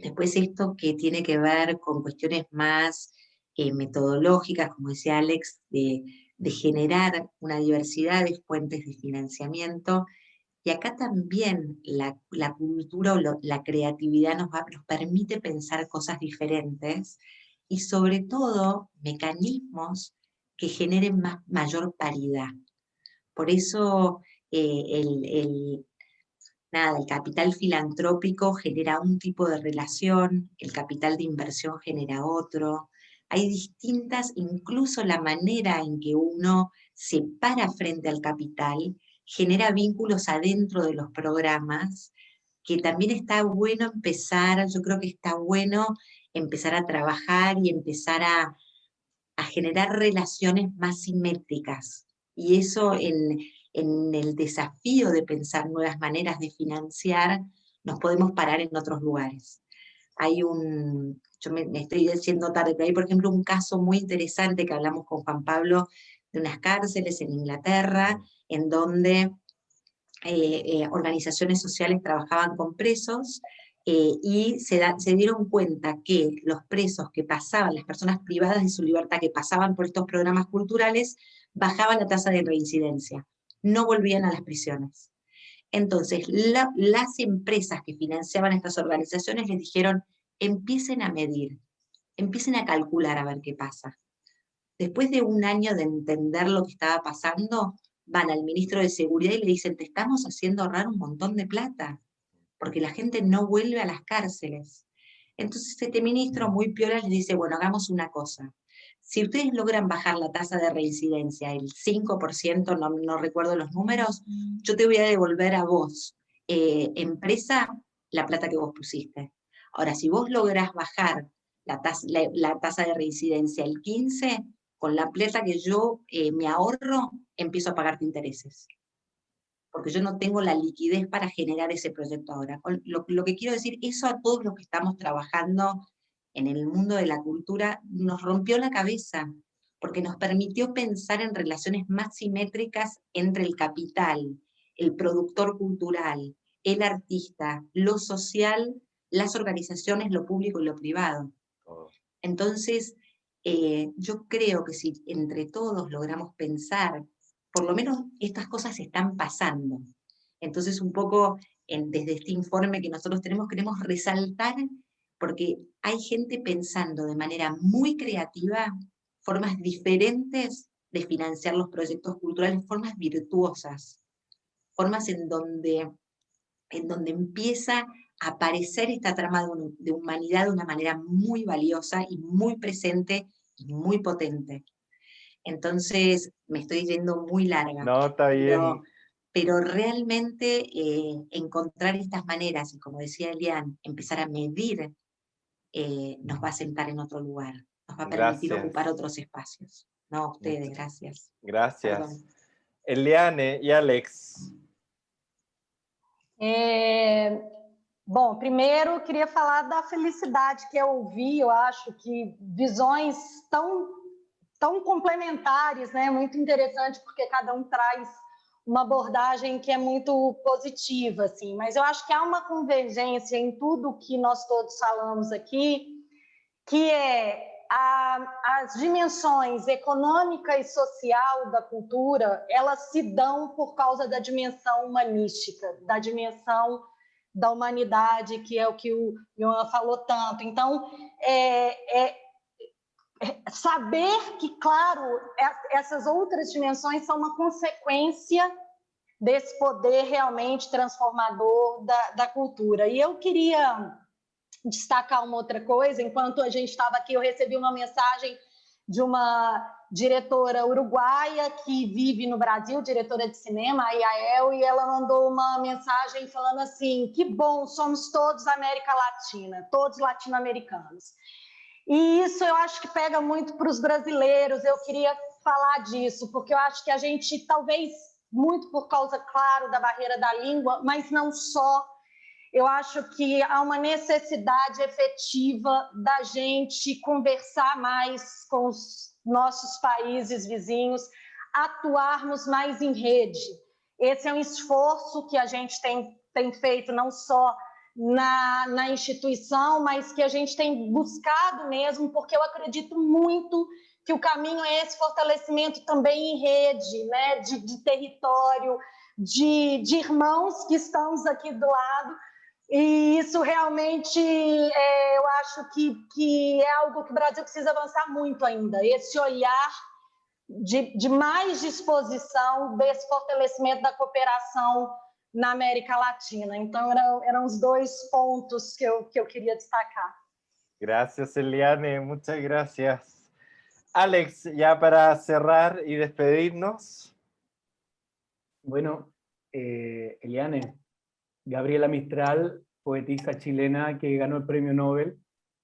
Después esto que tiene que ver con cuestiones más metodológicas, como decía Alex, de generar una diversidad de fuentes de financiamiento. Y acá también la cultura o la creatividad nos permite pensar cosas diferentes y sobre todo mecanismos que generen mayor paridad. Por eso el capital filantrópico genera un tipo de relación, el capital de inversión genera otro. Hay distintas, incluso la manera en que uno se para frente al capital genera vínculos adentro de los programas que también está bueno empezar, yo creo que está bueno empezar a trabajar y empezar a generar relaciones más simétricas. Y eso en el desafío de pensar nuevas maneras de financiar, nos podemos parar en otros lugares. Hay yo me estoy diciendo tarde, pero hay por ejemplo un caso muy interesante que hablamos con Juan Pablo de unas cárceles en Inglaterra, en donde organizaciones sociales trabajaban con presos, y se dieron cuenta que los presos que pasaban, las personas privadas de su libertad que pasaban por estos programas culturales, bajaban la tasa de reincidencia, no volvían a las prisiones. Entonces, las empresas que financiaban estas organizaciones les dijeron, empiecen a medir, empiecen a calcular a ver qué pasa. Después de un año de entender lo que estaba pasando, van al ministro de Seguridad y le dicen, te estamos haciendo ahorrar un montón de plata, porque la gente no vuelve a las cárceles. Entonces este ministro muy piola les dice, bueno, hagamos una cosa. Si ustedes logran bajar la tasa de reincidencia, el 5%, no recuerdo los números, yo te voy a devolver a vos, empresa, la plata que vos pusiste. Ahora, si vos lográs bajar la tasa de reincidencia el 15%, con la plata que yo me ahorro, empiezo a pagarte intereses. Porque yo no tengo la liquidez para generar ese proyecto ahora. Lo que quiero decir, eso a todos los que estamos trabajando en el mundo de la cultura nos rompió la cabeza, porque nos permitió pensar en relaciones más simétricas entre el capital, el productor cultural, el artista, lo social, las organizaciones, lo público y lo privado. Entonces, yo creo que si entre todos logramos pensar, por lo menos estas cosas están pasando. Entonces, un poco desde este informe que nosotros tenemos, queremos resaltar, porque hay gente pensando de manera muy creativa formas diferentes de financiar los proyectos culturales, formas virtuosas, formas en donde empieza a aparecer esta trama de humanidad de una manera muy valiosa y muy presente y muy potente. Entonces, me estoy yendo muy larga. No, está bien. Pero realmente encontrar estas maneras, y como decía Elian, empezar a medir, nos va a sentar en otro lugar, nos va a permitir ocupar otros espacios. No, a ustedes, gracias. Gracias. Perdón. Eliane e Alex. Bom, primeiro eu queria falar da felicidade que eu ouvi. Eu acho que visões tão complementares, né? Muito interessante, porque cada um traz uma abordagem que é muito positiva, assim. Mas eu acho que há uma convergência em tudo que nós todos falamos aqui, que é as dimensões econômica e social da cultura, elas se dão por causa da dimensão humanística, da dimensão da humanidade, que é o que o Johan falou tanto. Então, saber que, claro, essas outras dimensões são uma consequência desse poder realmente transformador da cultura. E eu queria destacar uma outra coisa. Enquanto a gente estava aqui, eu recebi uma mensagem de uma diretora uruguaia que vive no Brasil, diretora de cinema, a Yael, e ela mandou uma mensagem falando assim, que bom, somos todos América Latina, todos latino-americanos. E isso eu acho que pega muito para os brasileiros. Eu queria falar disso, porque eu acho que a gente, talvez muito por causa, claro, da barreira da língua, mas não só, eu acho que há uma necessidade efetiva da gente conversar mais com os nossos países vizinhos, atuarmos mais em rede. Esse é um esforço que a gente tem feito não só na instituição, mas que a gente tem buscado mesmo, porque eu acredito muito que o caminho é esse fortalecimento também em rede, né? de território, de irmãos que estamos aqui do lado. E isso realmente, eu acho que é algo que o Brasil precisa avançar muito ainda, esse olhar de mais disposição desse fortalecimento da cooperação na América Latina. Então, eram os dois pontos que eu queria destacar. Gracias, Eliane, muchas gracias. Alex, ya para cerrar y despedirnos. Bueno, Eliane, Gabriela Mistral, poetisa chilena que ganó el premio Nobel,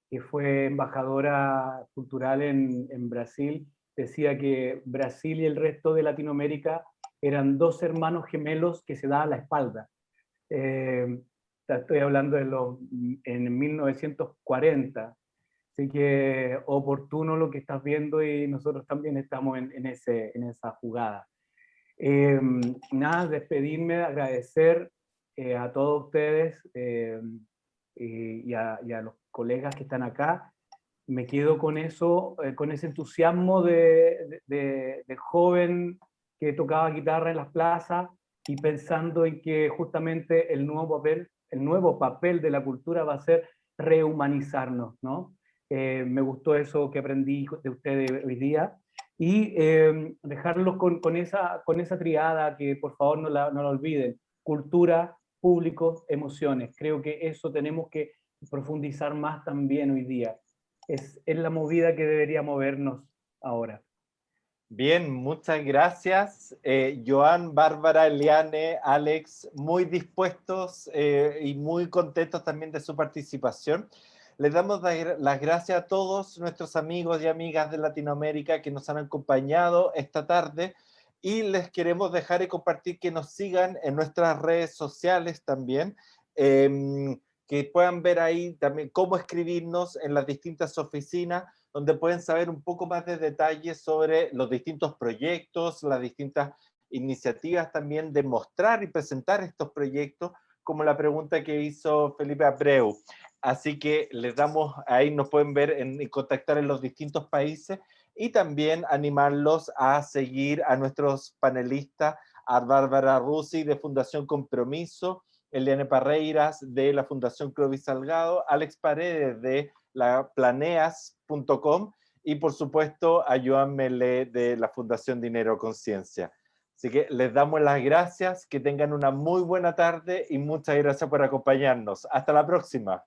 que fue embajadora cultural en Brasil, decía que Brasil y el resto de Latinoamérica eran dos hermanos gemelos que se daban la espalda. Estoy hablando en 1940, así que oportuno lo que estás viendo y nosotros también estamos en esa jugada. Nada, despedirme, agradecer a todos ustedes y a los colegas que están acá. Me quedo con eso, con ese entusiasmo de joven que tocaba guitarra en las plazas y pensando en que justamente el nuevo papel de la cultura va a ser rehumanizarnos, ¿no? Me gustó eso que aprendí de ustedes hoy día y dejarlos con esa triada que por favor no la olviden: cultura, público, emociones. Creo que eso tenemos que profundizar más también hoy día. Es la movida que debería movernos ahora. Bien, muchas gracias. Joan, Bárbara, Eliane, Alex, muy dispuestos y muy contentos también de su participación. Les damos las gracias a todos nuestros amigos y amigas de Latinoamérica que nos han acompañado esta tarde y les queremos dejar y compartir que nos sigan en nuestras redes sociales también, que puedan ver ahí también cómo escribirnos en las distintas oficinas, donde pueden saber un poco más de detalles sobre los distintos proyectos, las distintas iniciativas también de mostrar y presentar estos proyectos, como la pregunta que hizo Felipe Abreu. Así que les damos, ahí nos pueden ver y contactar en los distintos países y también animarlos a seguir a nuestros panelistas, a Bárbara Rusi de Fundación Compromiso, Eliane Parreiras de la Fundación Clovis Salgado, Alex Paredes de la planeas.com y por supuesto a Joan Melé de la Fundación Dinero Conciencia. Así que les damos las gracias, que tengan una muy buena tarde y muchas gracias por acompañarnos. Hasta la próxima.